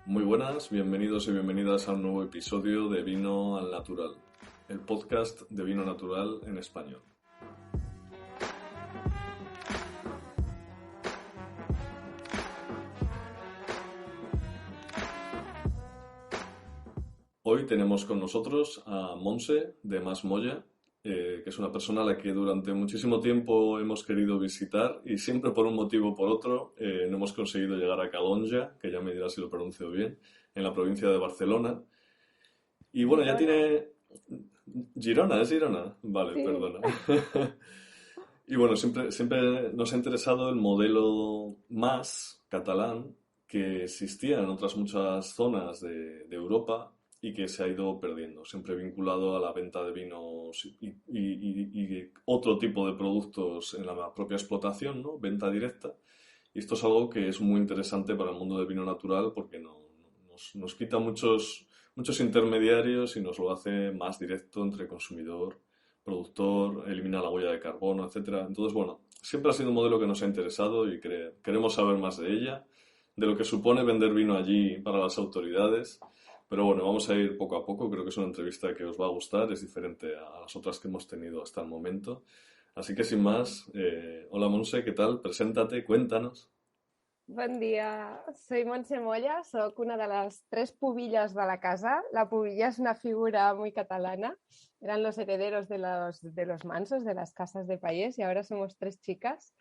Muy buenas, bienvenidos y bienvenidas a un nuevo episodio de Vino al Natural, el podcast de vino natural en español. Hoy tenemos con nosotros a Montse de Mas Molla, que es una persona a la que durante muchísimo tiempo hemos querido visitar y siempre por un motivo o por otro no hemos conseguido llegar a Calonja, que ya me dirá si lo pronuncio bien, en la provincia de Barcelona. Y bueno, ya tiene... Girona, ¿es Girona? Vale, Sí. perdona. Y bueno, siempre nos ha interesado el modelo más catalán que existía en otras muchas zonas de Europa y que se ha ido perdiendo, siempre vinculado a la venta de vinos y otro tipo de productos en la propia explotación, ¿no? Venta directa. Y esto es algo que es muy interesante para el mundo del vino natural porque nos quita muchos intermediarios y nos lo hace más directo entre consumidor, productor, elimina la huella de carbono, etcétera. Entonces, bueno, siempre ha sido un modelo que nos ha interesado y queremos saber más de ella, de lo que supone vender vino allí para las autoridades. Pero bueno, vamos a ir poco a poco. Creo que es una entrevista que os va a gustar, es diferente a las otras que hemos tenido hasta el momento. Así que sin más, hola Monse, ¿qué tal? Preséntate, cuéntanos. Bon dia, soy Montse Molla, soc una de las tres pubillas de la casa. La pubilla es una figura muy catalana, eran los herederos de los mansos, de las casas de payés, y ahora somos tres chicas.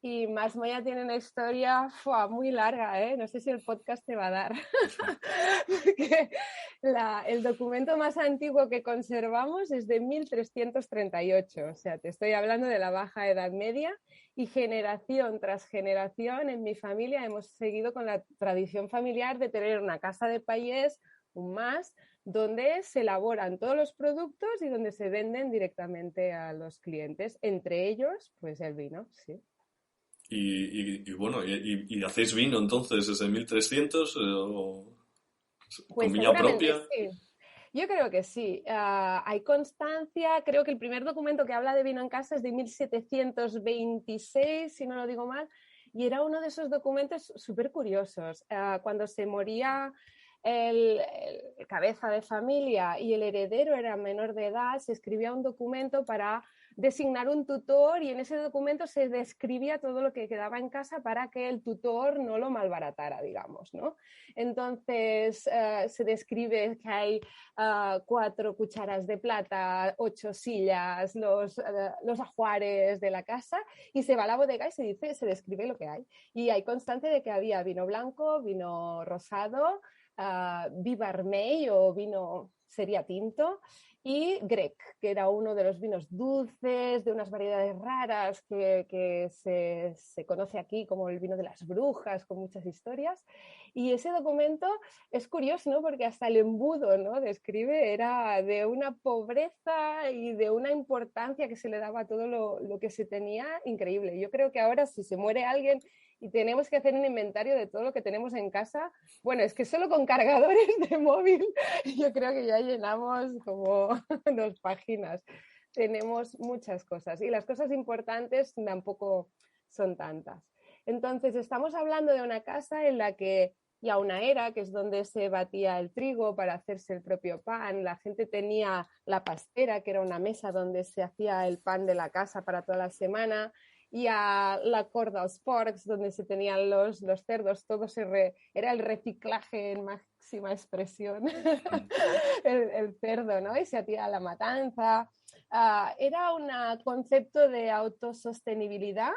Y Mas Molla tiene una historia muy larga, ¿eh? No sé si el podcast te va a dar. Porque el documento más antiguo que conservamos es de 1338, o sea, te estoy hablando de la Baja Edad Media, y generación tras generación en mi familia hemos seguido con la tradición familiar de tener una casa de payés, un mas, donde se elaboran todos los productos y donde se venden directamente a los clientes, entre ellos, pues el vino, sí. Y bueno, y hacéis vino entonces desde 1300 con Pues viña seguramente propia. sí. Yo creo que sí. Hay constancia, creo que el primer documento que habla de vino en casa es de 1726, si no lo digo mal, y era uno de esos documentos súper curiosos. Cuando se moría el cabeza de familia y el heredero era menor de edad, se escribía un documento para designar un tutor, y en ese documento se describía todo lo que quedaba en casa para que el tutor no lo malbaratara, digamos, ¿no? Entonces se describe que hay 4 cucharas de plata, 8 sillas, los ajuares de la casa, y se va a la bodega y se describe lo que hay. Y hay constancia de que había vino blanco, vino rosado, vi vermell o vino sería tinto, y grec, que era uno de los vinos dulces, de unas variedades raras que se conoce aquí como el vino de las brujas, con muchas historias. Y ese documento es curioso, ¿no? Porque hasta el embudo, ¿no? Describe, era de una pobreza y de una importancia que se le daba a todo lo que se tenía, increíble. Yo creo que ahora, si se muere alguien y tenemos que hacer un inventario de todo lo que tenemos en casa, bueno, es que solo con cargadores de móvil yo creo que ya llenamos como 2 páginas. Tenemos muchas cosas y las cosas importantes tampoco son tantas. Entonces, estamos hablando de una casa en la que ya una era, que es donde se batía el trigo para hacerse el propio pan. La gente tenía la pastera, que era una mesa donde se hacía el pan de la casa para toda la semana, y a la corda, als porcs, donde se tenían los cerdos. Todo era el reciclaje en máxima expresión, el cerdo, ¿no? Y se hacía la matanza. Era un concepto de autosostenibilidad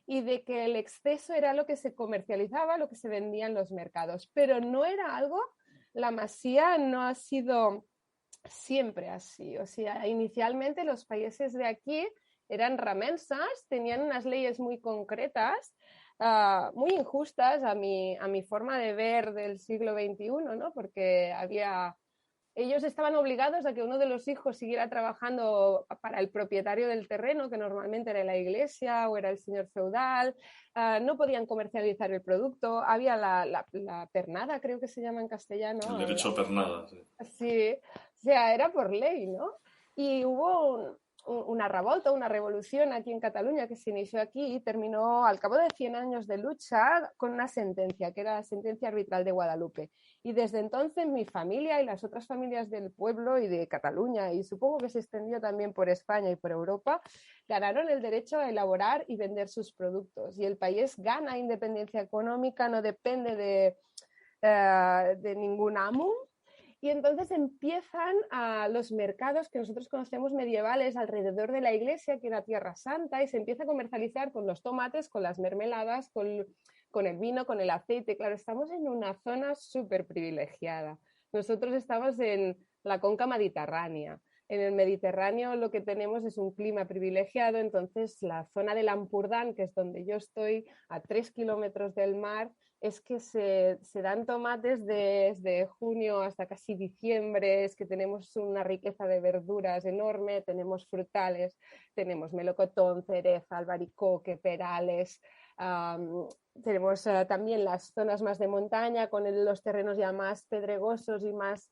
y de que el exceso era lo que se comercializaba, lo que se vendía en los mercados, pero no era algo, la masía no ha sido siempre así. O sea, inicialmente los países de aquí eran ramensas, tenían unas leyes muy concretas, muy injustas a mi forma de ver del siglo XXI, ¿no? Porque ellos estaban obligados a que uno de los hijos siguiera trabajando para el propietario del terreno, que normalmente era la iglesia o era el señor feudal. No podían comercializar el producto. Había la pernada, creo que se llama en El castellano. derecho a pernada, sí. Sí, o sea, era por ley, ¿no? Y hubo una revolta, una revolución aquí en Cataluña que se inició aquí y terminó al cabo de 100 años de lucha con una sentencia, que era la sentencia arbitral de Guadalupe. Y desde entonces mi familia y las otras familias del pueblo y de Cataluña, y supongo que se extendió también por España y por Europa, ganaron el derecho a elaborar y vender sus productos. Y el país gana independencia económica, no depende de ningún amo. Y entonces empiezan los mercados que nosotros conocemos medievales alrededor de la iglesia, que era Tierra Santa, y se empieza a comercializar con los tomates, con las mermeladas, con el vino, con el aceite. Claro, estamos en una zona súper privilegiada. Nosotros estamos en la conca mediterránea. En el Mediterráneo lo que tenemos es un clima privilegiado, entonces la zona del Ampurdán, que es donde yo estoy, a 3 kilómetros del mar, es que se dan tomates desde junio hasta casi diciembre, es que tenemos una riqueza de verduras enorme, tenemos frutales, tenemos melocotón, cereza, albaricoque, perales, tenemos también las zonas más de montaña con los terrenos ya más pedregosos y más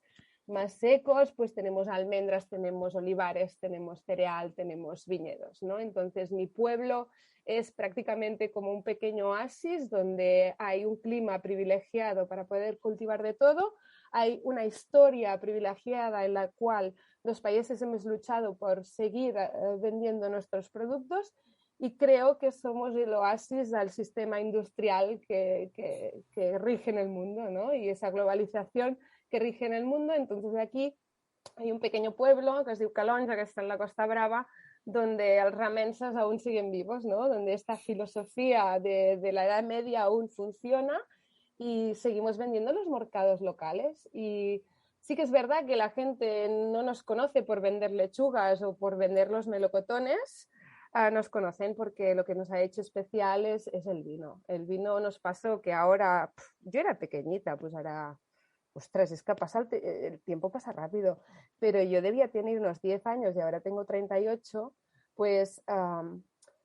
secos, pues tenemos almendras, tenemos olivares, tenemos cereal, tenemos viñedos, ¿no? Entonces mi pueblo es prácticamente como un pequeño oasis donde hay un clima privilegiado para poder cultivar de todo, hay una historia privilegiada en la cual los países hemos luchado por seguir vendiendo nuestros productos y creo que somos el oasis del sistema industrial que rige en el mundo, ¿no? Y esa globalización que rige en el mundo. Entonces aquí hay un pequeño pueblo que es diu Calonja, que está en la Costa Brava, donde els remenses aún siguen vivos, ¿no? Donde esta filosofía de la Edad Media aún funciona y seguimos vendiendo en los mercados locales. Y sí que es verdad que la gente no nos conoce por vender lechugas o por vender los melocotones, nos conocen porque lo que nos ha hecho especiales es el vino. El vino nos pasó que ahora, yo era pequeñita, pues ahora, ostras, es que pasa el tiempo pasa rápido, pero yo debía tener unos 10 años y ahora tengo 38, pues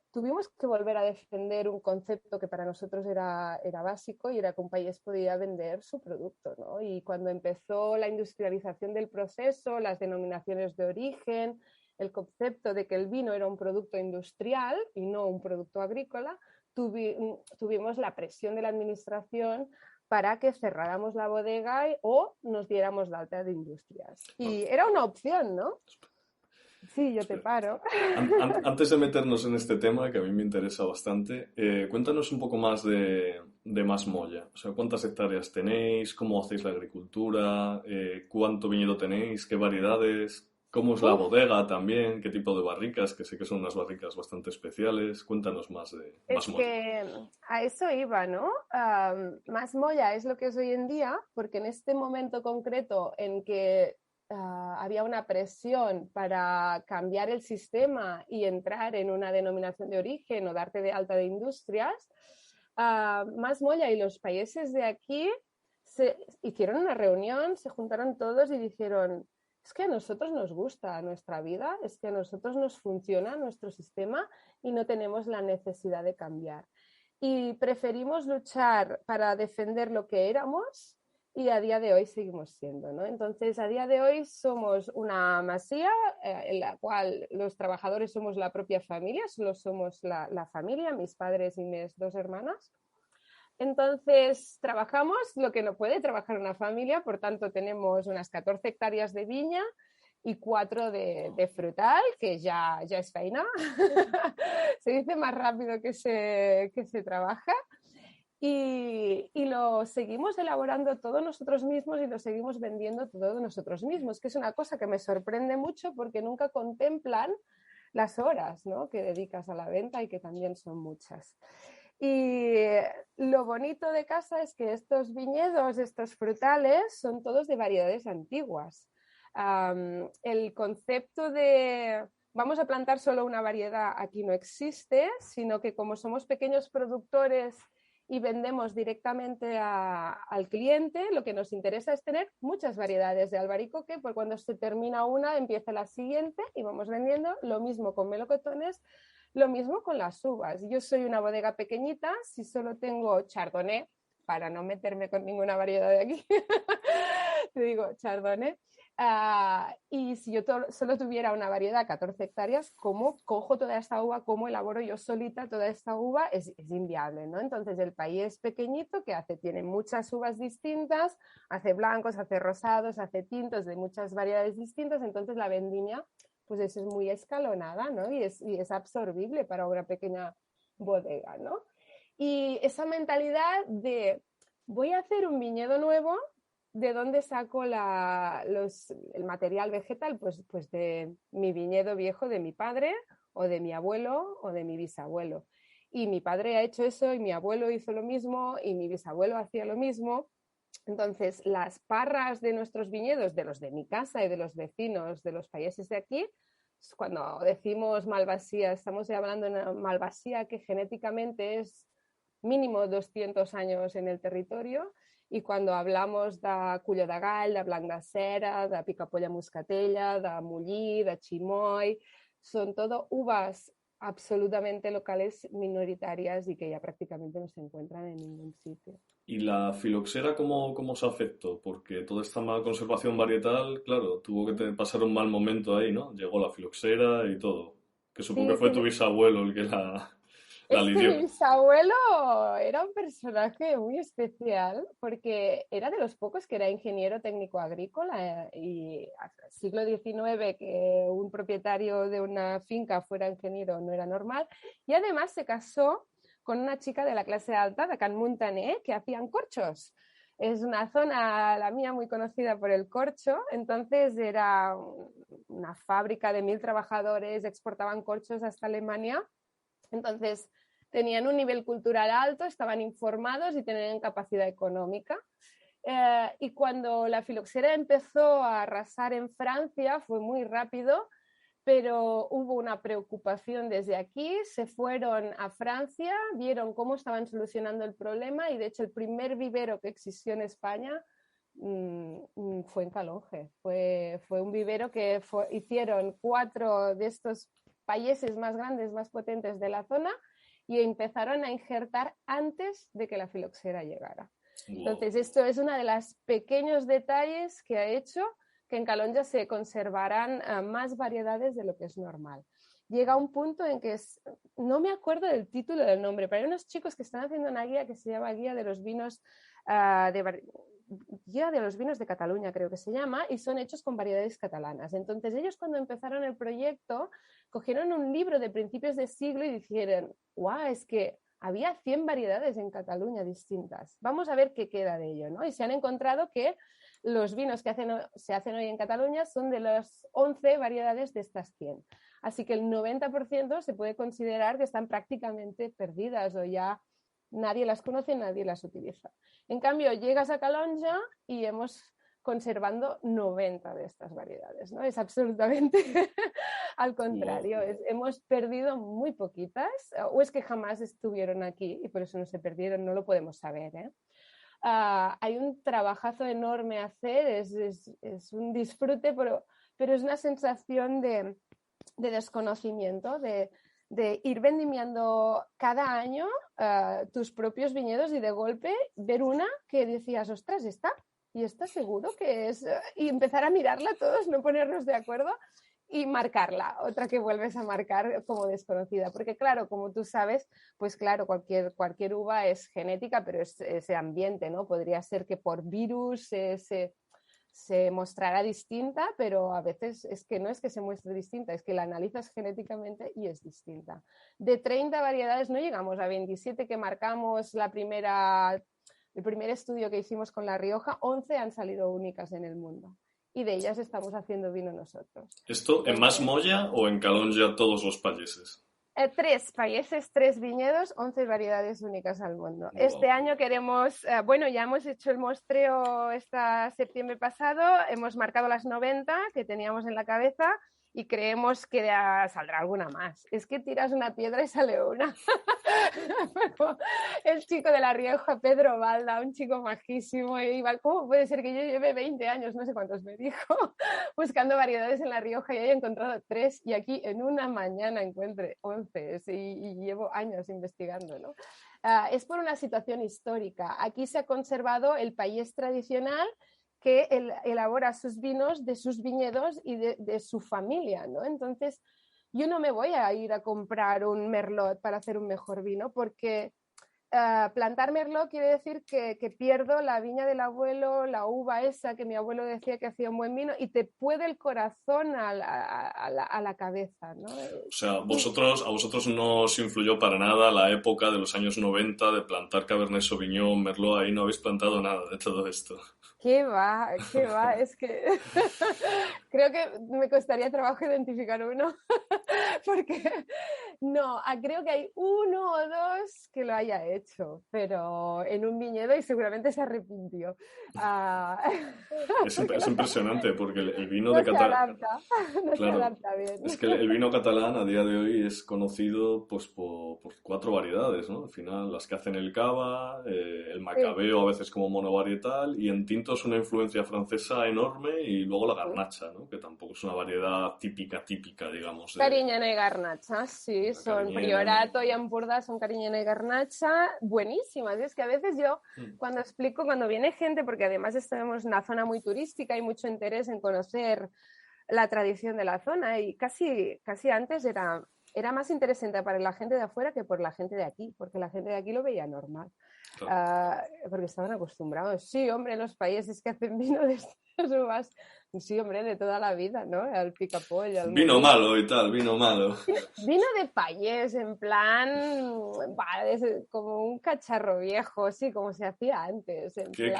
tuvimos que volver a defender un concepto que para nosotros era básico y era que un país podía vender su producto, ¿no? Y cuando empezó la industrialización del proceso, las denominaciones de origen, el concepto de que el vino era un producto industrial y no un producto agrícola, tuvimos la presión de la administración para que cerráramos la bodega o nos diéramos de alta de industrias. Y era una opción, ¿no? Sí, yo te paro. Antes de meternos en este tema, que a mí me interesa bastante, cuéntanos un poco más de Masmolla. O sea, ¿cuántas hectáreas tenéis? ¿Cómo hacéis la agricultura? ¿Cuánto viñedo tenéis? ¿Qué variedades? ¿Cómo es la bodega también? ¿Qué tipo de barricas? Que sé que son unas barricas bastante especiales. Cuéntanos más de Masmolla. Es que a eso iba, ¿no? Masmolla es lo que es hoy en día, porque en este momento concreto en que había una presión para cambiar el sistema y entrar en una denominación de origen o darte de alta de industrias, Masmolla y los países de aquí se hicieron una reunión, se juntaron todos y dijeron, es que a nosotros nos gusta nuestra vida, es que a nosotros nos funciona nuestro sistema y no tenemos la necesidad de cambiar. Y preferimos luchar para defender lo que éramos y a día de hoy seguimos siendo, ¿no? Entonces, a día de hoy somos una masía en la cual los trabajadores somos la propia familia, solo somos la familia, mis padres y mis dos hermanas. Entonces, trabajamos lo que no puede trabajar una familia, por tanto, tenemos unas 14 hectáreas de viña y 4 de frutal, que ya es feina. Se dice más rápido que se trabaja. Y lo seguimos elaborando todos nosotros mismos y lo seguimos vendiendo todos nosotros mismos, que es una cosa que me sorprende mucho porque nunca contemplan las horas, ¿no?, que dedicas a la venta y que también son muchas. Y lo bonito de casa es que estos viñedos, estos frutales, son todos de variedades antiguas. El concepto de vamos a plantar solo una variedad aquí no existe, sino que como somos pequeños productores y vendemos directamente al cliente, lo que nos interesa es tener muchas variedades de albaricoque, porque cuando se termina una empieza la siguiente y vamos vendiendo. Lo mismo con melocotones, lo mismo con las uvas. Yo soy una bodega pequeñita, si solo tengo chardonnay, para no meterme con ninguna variedad de aquí, te digo chardonnay, Y si yo solo tuviera una variedad, 14 hectáreas, ¿cómo cojo toda esta uva? ¿Cómo elaboro yo solita toda esta uva? Es inviable, ¿no? Entonces el país es pequeñito, que tiene muchas uvas distintas, hace blancos, hace rosados, hace tintos de muchas variedades distintas, entonces la vendimia pues es muy escalonada, ¿no? Y es absorbible para una pequeña bodega, ¿no? Y esa mentalidad de voy a hacer un viñedo nuevo. ¿De dónde saco el material vegetal? Pues de mi viñedo viejo de mi padre o de mi abuelo o de mi bisabuelo. Y mi padre ha hecho eso y mi abuelo hizo lo mismo y mi bisabuelo hacía lo mismo. Entonces, las parras de nuestros viñedos, de los de mi casa y de los vecinos de los países de aquí, cuando decimos malvasía, estamos hablando de una malvasía que genéticamente es mínimo 200 años en el territorio. I quan hablamos de Culla de Gall, de Blanc de Cera, de Picapolla Muscatella, de Mullí, de Chimoy, son todo uvas absolutamente locales, minoritarias y que ya prácticamente no se encuentran en ningún sitio. ¿Y la filoxera cómo se afectó? Porque toda esta mala conservación varietal, claro, tuvo que pasar un mal momento ahí, ¿no? Llegó la filoxera y todo. Que supongo que Sí, fue sí, tu bisabuelo el que la es que mi lidió. bisabuelo era un personaje muy especial porque era de los pocos que era ingeniero técnico agrícola y hasta el siglo XIX que un propietario de una finca fuera ingeniero no era normal y además se casó con una chica de la clase alta de Can Muntaner que hacían corchos. Es una zona, la mía, muy conocida por el corcho, entonces era una fábrica de 1000 trabajadores, exportaban corchos hasta Alemania. Entonces, tenían un nivel cultural alto, estaban informados y tenían capacidad económica. Y cuando la filoxera empezó a arrasar en Francia, fue muy rápido, pero hubo una preocupación desde aquí, se fueron a Francia, vieron cómo estaban solucionando el problema y de hecho el primer vivero que existió en España fue en Calonge. Fue un vivero que hicieron 4 de estos países más grandes, más potentes de la zona y empezaron a injertar antes de que la filoxera llegara. Wow. Entonces, esto es uno de los pequeños detalles que ha hecho que en Calonge se conservarán más variedades de lo que es normal. Llega un punto en que no me acuerdo del título del nombre, pero hay unos chicos que están haciendo una guía que se llama Guía de los Vinos Guía de los Vinos de Cataluña, creo que se llama, y son hechos con variedades catalanas. Entonces ellos cuando empezaron el proyecto cogieron un libro de principios de siglo y dijeron, ¡guau! Es que había 100 variedades en Cataluña distintas. Vamos a ver qué queda de ello, ¿no? Y se han encontrado que los vinos que se hacen hoy en Cataluña son de las 11 variedades de estas 100. Así que el 90% se puede considerar que están prácticamente perdidas o ya nadie las conoce, nadie las utiliza. En cambio, llegas a Calonge y hemos conservando 90 de estas variedades, ¿no? Es absolutamente al contrario, Wow. hemos perdido muy poquitas, o es que jamás estuvieron aquí y por eso no se perdieron, no lo podemos saber, ¿eh? Hay un trabajazo enorme a hacer, es un disfrute, pero es una sensación de desconocimiento, de ir vendimiando cada año tus propios viñedos y de golpe ver una que decías, ostras, ¿está seguro que es? Y empezar a mirarla todos, no ponernos de acuerdo y marcarla, otra que vuelves a marcar como desconocida, porque claro, como tú sabes, pues claro, cualquier uva es genética, pero es ese ambiente, ¿no? Podría ser que por virus se mostrará distinta, pero a veces es que no es que se muestre distinta, es que la analizas genéticamente y es distinta. De 30 variedades no llegamos a 27 que marcamos el primer estudio que hicimos con La Rioja, 11 han salido únicas en el mundo y de ellas estamos haciendo vino nosotros. ¿Esto en Entonces, Masmoya o en Calonge todos los países? 3 países, 3 viñedos, 11 variedades únicas al mundo. Este Wow. año queremos, bueno, ya hemos hecho el muestreo septiembre pasado, hemos marcado las 90 que teníamos en la cabeza y creemos que saldrá alguna más. Es que tiras una piedra y sale una. El chico de La Rioja, Pedro Balda, un chico majísimo, y iba, ¿cómo puede ser que yo lleve 20 años, no sé cuántos me dijo, buscando variedades en La Rioja y haya encontrado 3 y aquí en una mañana encuentre 11 y llevo años investigando, ¿no? Es por una situación histórica. Aquí se ha conservado el país tradicional que elabora sus vinos de sus viñedos y de su familia, ¿no? Entonces, yo no me voy a ir a comprar un merlot para hacer un mejor vino porque plantar merlot quiere decir que pierdo la viña del abuelo, la uva esa que mi abuelo decía que hacía un buen vino y te puede el corazón a la cabeza, ¿no? O sea, a vosotros no os influyó para nada la época de los años 90 de plantar Cabernet Sauvignon, Merlot, ahí no habéis plantado nada de todo esto. ¿Qué va? ¿Qué va? Es que creo que me costaría trabajo identificar uno, porque no, creo que hay uno o dos que lo haya hecho, pero en un viñedo y seguramente se arrepintió. Ah, Es impresionante porque el vino no de se Cataluña, adapta, no se claro, adapta bien. es que el vino catalán a día de hoy es conocido pues por cuatro variedades, ¿no? Al final, las que hacen el cava, el Sí. macabeo a veces como monovarietal y en tintos una influencia francesa enorme y luego la garnacha, ¿no? Que tampoco es una variedad típica, digamos, de Cariñena y garnacha, sí, la son cariñena. Priorato y Ampurdá, son cariñena y garnacha, buenísimas. Y es que a veces yo, Mm. cuando explico, cuando viene gente, porque además estamos en una zona muy turística, hay mucho interés en conocer la tradición de la zona y casi antes era más interesante para la gente de afuera que por la gente de aquí, porque la gente de aquí lo veía normal. Claro. Porque estaban acostumbrados. Sí, hombre, en los países que hacen vino de estas uvas, sí, hombre, de toda la vida, ¿no? Al picapollo, al Vino molino. malo y tal, vino malo. Vino de payés, en plan, es como un cacharro viejo, sí, como se hacía antes, en plan.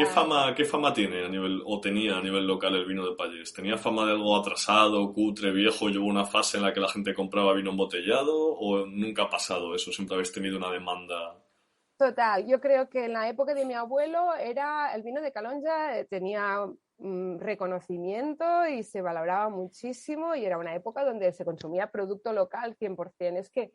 Qué fama tiene a nivel, o tenía a nivel local el vino de Pallés? ¿Tenía fama de algo atrasado, cutre, viejo? ¿Llevó una fase en la que la gente compraba vino embotellado? ¿O nunca ha pasado eso? ¿Siempre habéis tenido una demanda? Total, yo creo que en la época de mi abuelo era el vino de Calonja, tenía reconocimiento y se valoraba muchísimo y era una época donde se consumía producto local 100%. Es que,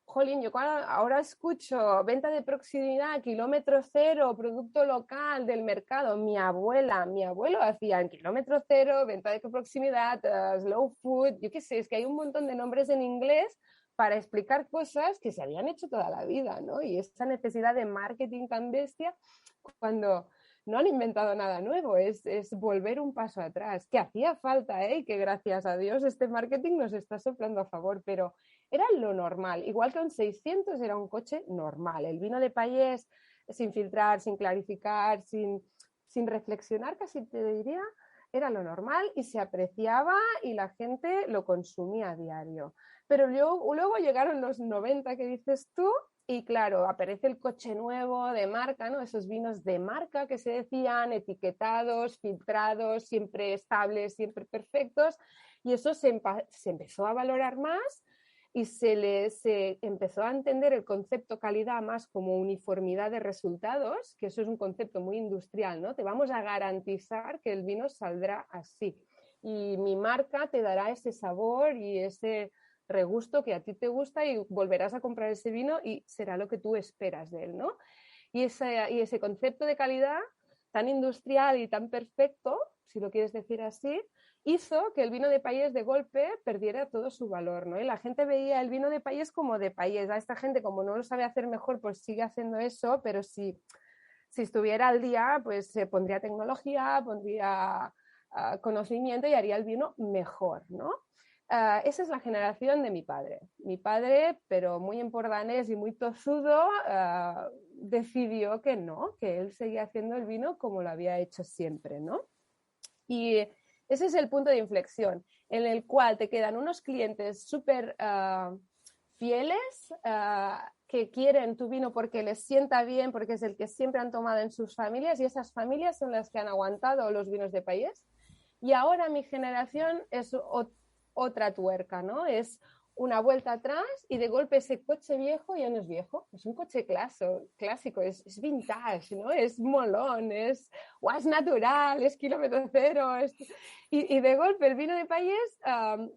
jolín, yo ahora escucho venta de proximidad, kilómetro cero, producto local del mercado. Mi abuelo hacían kilómetro cero, venta de proximidad, slow food, yo qué sé, es que hay un montón de nombres en inglés para explicar cosas que se habían hecho toda la vida, ¿no? Y esa necesidad de marketing tan bestia cuando no han inventado nada nuevo, es volver un paso atrás, que hacía falta, ¿eh? Y que gracias a Dios este marketing nos está soplando a favor, pero era lo normal, igual que un 600 era un coche normal, el vino de Pallés sin filtrar, sin clarificar, sin reflexionar, casi te diría, era lo normal y se apreciaba y la gente lo consumía a diario. Pero luego llegaron los 90 que dices tú y claro, aparece el coche nuevo de marca, ¿no? Esos vinos de marca que se decían, etiquetados, filtrados, siempre estables, siempre perfectos. Y eso se empezó a valorar más y se empezó a entender el concepto calidad más como uniformidad de resultados, que eso es un concepto muy industrial, ¿no? Te vamos a garantizar que el vino saldrá así. Y mi marca te dará ese sabor y ese regusto que a ti te gusta y volverás a comprar ese vino y será lo que tú esperas de él, ¿no? Y ese concepto de calidad tan industrial y tan perfecto, si lo quieres decir así, hizo que el vino de país de golpe perdiera todo su valor, ¿no? Y la gente veía el vino de país como de país. A esta gente, como no lo sabe hacer mejor, pues sigue haciendo eso, pero si estuviera al día, pues se pondría tecnología, pondría conocimiento y haría el vino mejor, ¿no? Esa es la generación de mi padre. Mi padre, pero muy importante y muy tozudo, decidió que no, que él seguía haciendo el vino como lo había hecho siempre, ¿no? Y ese es el punto de inflexión en el cual te quedan unos clientes súper fieles que quieren tu vino porque les sienta bien, porque es el que siempre han tomado en sus familias y esas familias son las que han aguantado los vinos de país. Y ahora mi generación es otra tuerca, ¿no? Es una vuelta atrás y de golpe ese coche viejo ya no es viejo, es un coche clásico, es vintage, ¿no? Es molón, es natural, es kilómetro cero. Y de golpe el vino de país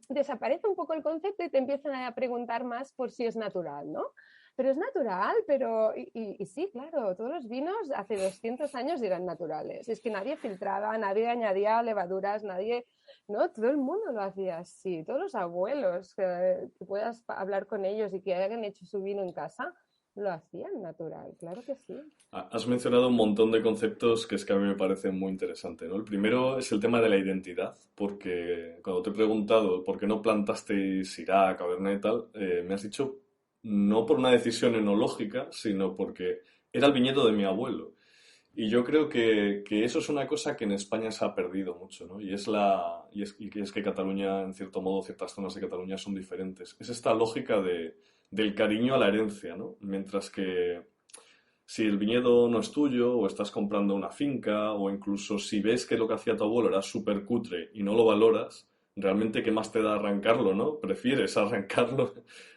desaparece un poco el concepto y te empiezan a preguntar más por si es natural, ¿no? Pero es natural, pero... Y sí, claro, todos los vinos hace 200 años eran naturales. Es que nadie filtraba, nadie añadía levaduras, nadie... No, todo el mundo lo hacía así. Todos los abuelos, que puedas hablar con ellos y que hayan hecho su vino en casa, lo hacían natural, claro que sí. Has mencionado un montón de conceptos que es que a mí me parecen muy interesantes, ¿no? El primero es el tema de la identidad, porque cuando te he preguntado por qué no plantasteis Syrah, Cabernet y tal, me has dicho no por una decisión enológica, sino porque era el viñedo de mi abuelo. Y yo creo que eso es una cosa que en España se ha perdido mucho, ¿no? Y es que Cataluña, en cierto modo, ciertas zonas de Cataluña son diferentes. Es esta lógica del cariño a la herencia, ¿no? Mientras que si el viñedo no es tuyo, o estás comprando una finca, o incluso si ves que lo que hacía tu abuelo era súper cutre y no lo valoras, realmente qué más te da arrancarlo, ¿no? Prefieres arrancarlo,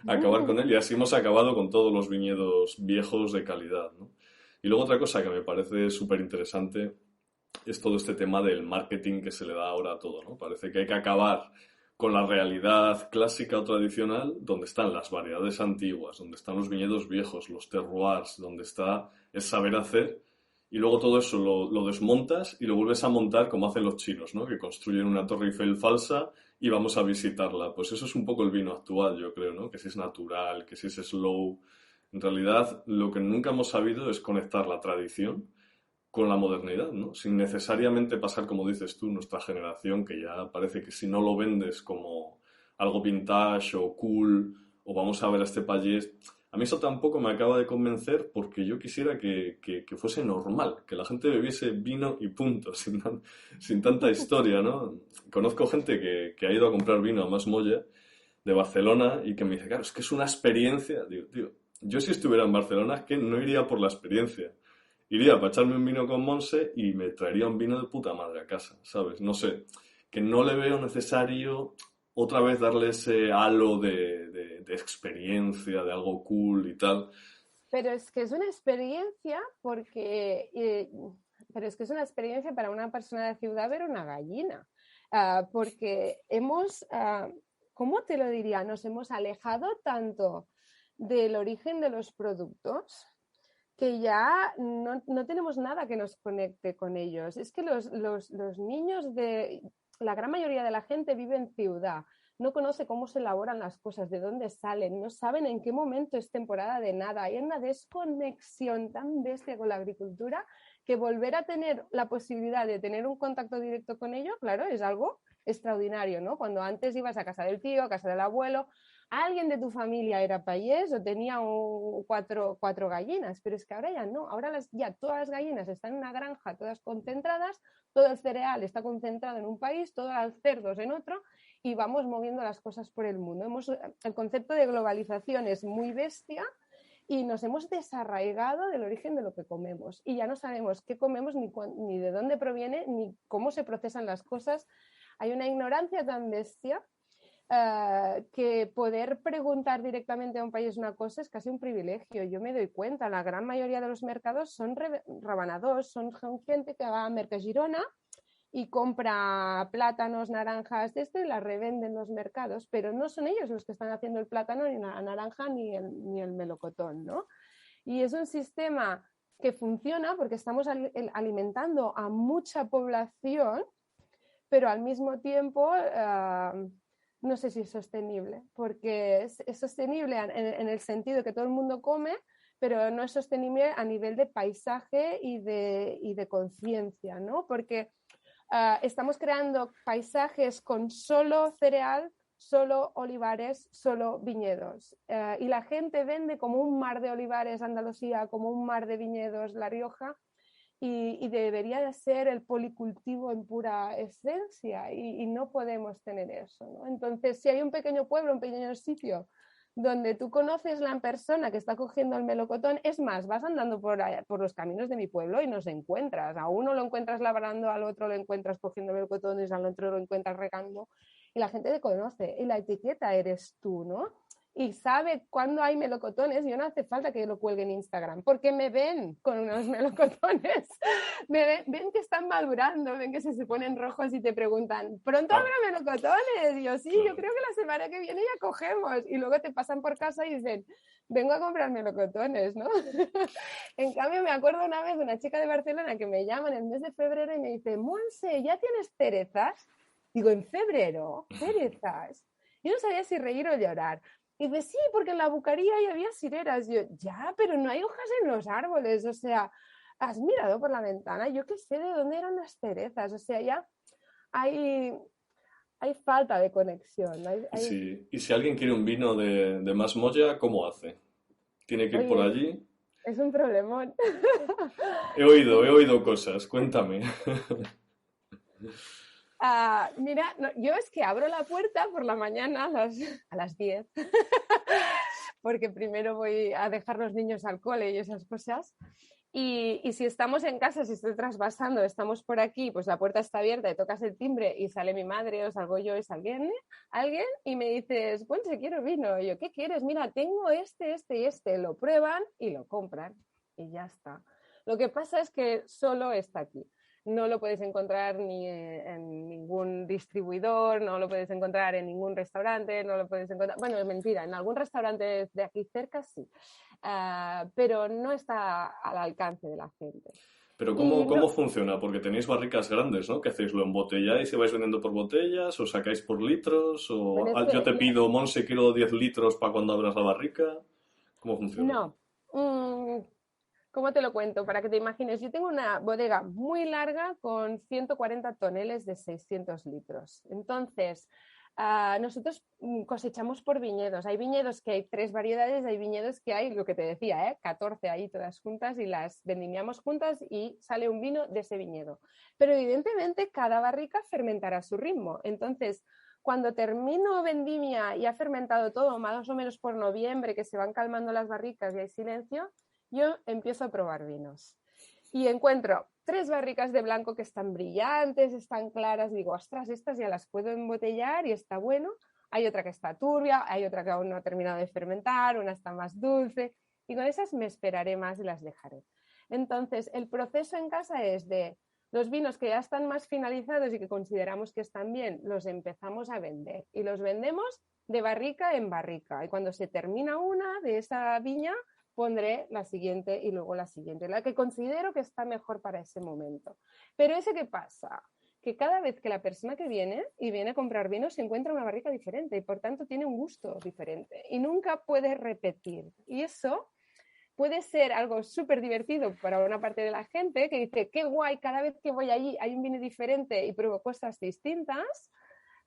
acabar con él, y así hemos acabado con todos los viñedos viejos de calidad, ¿no? Y luego otra cosa que me parece súper interesante es todo este tema del marketing que se le da ahora a todo, ¿no? Parece que hay que acabar con la realidad clásica o tradicional, donde están las variedades antiguas, donde están los viñedos viejos, los terroirs, donde está el saber hacer, y luego todo eso lo desmontas y lo vuelves a montar como hacen los chinos, ¿no? Que construyen una Torre Eiffel falsa y vamos a visitarla. Pues eso es un poco el vino actual, yo creo, ¿no? Que si es natural, que si es slow. En realidad, lo que nunca hemos sabido es conectar la tradición con la modernidad, ¿no? Sin necesariamente pasar, como dices tú, nuestra generación, que ya parece que si no lo vendes como algo vintage o cool, o vamos a ver a este payés, a mí eso tampoco me acaba de convencer porque yo quisiera que fuese normal, que la gente bebiese vino y punto, sin tanta historia, ¿no? Conozco gente que ha ido a comprar vino a Masmolla de Barcelona y que me dice, claro, es que es una experiencia. Digo, tío, yo si estuviera en Barcelona es que no iría por la experiencia. Iría para echarme un vino con Monse y me traería un vino de puta madre a casa, ¿sabes? No sé, que no le veo necesario otra vez darle ese halo de experiencia, de algo cool y tal. Pero es que es una experiencia porque, pero es que es una experiencia para una persona de ciudad ver una gallina. Porque ¿cómo te lo diría? Nos hemos alejado tanto del origen de los productos que ya no tenemos nada que nos conecte con ellos. Es que los niños de la gran mayoría de la gente vive en ciudad, no conoce cómo se elaboran las cosas, de dónde salen, no saben en qué momento es temporada de nada. Hay una desconexión tan bestia con la agricultura que volver a tener la posibilidad de tener un contacto directo con ello, claro, es algo extraordinario, ¿no? Cuando antes ibas a casa del tío, a casa del abuelo, alguien de tu familia era payés o tenía cuatro gallinas, pero es que ahora ya no, ahora ya todas las gallinas están en una granja, todas concentradas, todo el cereal está concentrado en un país, todos los cerdos en otro, y vamos moviendo las cosas por el mundo. El concepto de globalización es muy bestia y nos hemos desarraigado del origen de lo que comemos y ya no sabemos qué comemos ni de dónde proviene ni cómo se procesan las cosas. Hay una ignorancia tan bestia que poder preguntar directamente a un país una cosa es casi un privilegio. Yo me doy cuenta, la gran mayoría de los mercados son rabanados, son gente que va a Mercagirona y compra plátanos, naranjas de y las revende en los mercados, pero no son ellos los que están haciendo el plátano, ni la naranja, ni el melocotón, ¿no? Y es un sistema que funciona porque estamos alimentando a mucha población, pero al mismo tiempo no sé si es sostenible, porque es sostenible en el sentido que todo el mundo come, pero no es sostenible a nivel de paisaje y de conciencia, ¿no? Porque estamos creando paisajes con solo cereal, solo olivares, solo viñedos. Y la gente vende como un mar de olivares Andalucía, como un mar de viñedos La Rioja, y debería de ser el policultivo en pura esencia y no podemos tener eso, ¿no? Entonces, si hay un pequeño pueblo, un pequeño sitio donde tú conoces la persona que está cogiendo el melocotón, es más, vas andando por los caminos de mi pueblo y nos encuentras, a uno lo encuentras labrando, al otro lo encuentras cogiendo melocotones, al otro lo encuentras regando y la gente te conoce y la etiqueta eres tú, ¿no? Y sabe cuándo hay melocotones, yo no hace falta que lo cuelgue en Instagram, porque me ven con unos melocotones, ven que están madurando, ven que se ponen rojos y te preguntan, ¿pronto habrá melocotones? Y yo, sí, yo creo que la semana que viene ya cogemos. Y luego te pasan por casa y dicen, vengo a comprar melocotones, ¿no? En cambio, me acuerdo una vez de una chica de Barcelona que me llama en el mes de febrero y me dice, Monse, ¿ya tienes cerezas? Digo, ¿en febrero? ¿Cerezas? Yo no sabía si reír o llorar. Y dice, sí, porque en la bucaría ya había cireras. Y yo, ya, pero no hay hojas en los árboles. O sea, has mirado por la ventana. Yo qué sé de dónde eran las cerezas. O sea, ya hay falta de conexión. Y si alguien quiere un vino de Masmoya, ¿cómo hace? ¿Tiene que ir por Oye, allí? es un problemón. He oído cosas, cuéntame. Mira, no, yo es que abro la puerta por la mañana a las 10, porque primero voy a dejar los niños al cole y esas cosas. Y si estamos en casa, si estoy trasvasando, estamos por aquí, pues la puerta está abierta y tocas el timbre y sale mi madre o salgo yo, es alguien y me dices, bueno, si quiero vino. Y yo, ¿qué quieres? Mira, tengo este y este. Lo prueban y lo compran y ya está. Lo que pasa es que solo está aquí. No lo puedes encontrar ni en ningún distribuidor, no lo puedes encontrar en ningún restaurante, no lo puedes encontrar... Bueno, es mentira, en algún restaurante de aquí cerca sí, pero no está al alcance de la gente. Pero Y ¿cómo no, funciona? Porque tenéis barricas grandes, ¿no? ¿Qué hacéis? ¿Lo embotelláis y vais vendiendo por botellas? ¿O sacáis por litros? bueno, ¿O es yo que te pido, Monse, quiero 10 litros para cuando abras la barrica? ¿Cómo funciona? no. Mm, ¿Cómo te lo cuento? Para que te imagines, yo tengo una bodega muy larga con 140 toneles de 600 litros. Entonces, nosotros cosechamos por viñedos. Hay viñedos que hay 3 variedades, hay viñedos que hay, lo que te decía, 14 ahí todas juntas y las vendimiamos juntas y sale un vino de ese viñedo. Pero evidentemente cada barrica fermentará a su ritmo. Entonces, cuando termino vendimia y ha fermentado todo, más o menos por noviembre, que se van calmando las barricas y hay silencio, yo empiezo a probar vinos y encuentro 3 barricas de blanco que están brillantes, están claras, digo, ostras, estas ya las puedo embotellar y está bueno. Hay otra que está turbia, hay otra que aún no ha terminado de fermentar, una está más dulce y con esas me esperaré más y las dejaré. Entonces, el proceso en casa es de los vinos que ya están más finalizados y que consideramos que están bien, los empezamos a vender y los vendemos de barrica en barrica. Y cuando se termina una de esa viña, pondré la siguiente y luego la siguiente, la que considero que está mejor para ese momento. Pero ese qué pasa, que cada vez que la persona que viene y viene a comprar vino se encuentra una barrica diferente y por tanto tiene un gusto diferente y nunca puede repetir. Y eso puede ser algo súper divertido para una parte de la gente que dice, qué guay, cada vez que voy allí hay un vino diferente y pruebo cosas distintas,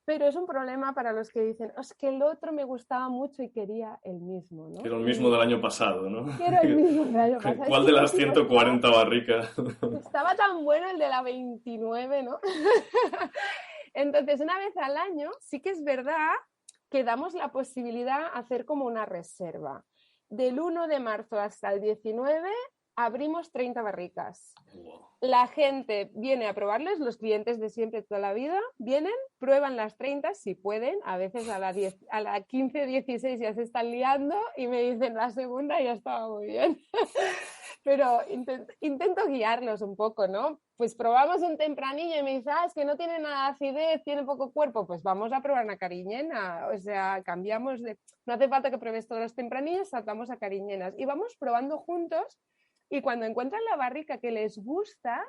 pero es un problema para los que dicen, es que el otro me gustaba mucho y quería el mismo, ¿no? Quiero el mismo Y del año pasado, ¿no? quiero el mismo del año pasado. Es ¿Cuál que de el las último 140 barricas? estaba tan bueno el de la 29, ¿no? Entonces, una vez al año, sí que es verdad que damos la posibilidad de hacer como una reserva. Del 1 de marzo hasta el 19 abrimos 30 barricas. Wow. La gente viene a probarles, los clientes de siempre toda la vida vienen, prueban las 30 si pueden, a veces a la 15, 16 ya se están liando y me dicen la segunda ya estaba muy bien. Pero intento guiarlos un poco, ¿no? Pues probamos un tempranillo y me dice, es que no tiene nada de acidez, tiene poco cuerpo, pues vamos a probar una cariñena, o sea, cambiamos de... No hace falta que pruebes todos los tempranillos, saltamos a cariñenas y vamos probando juntos y cuando encuentran la barrica que les gusta,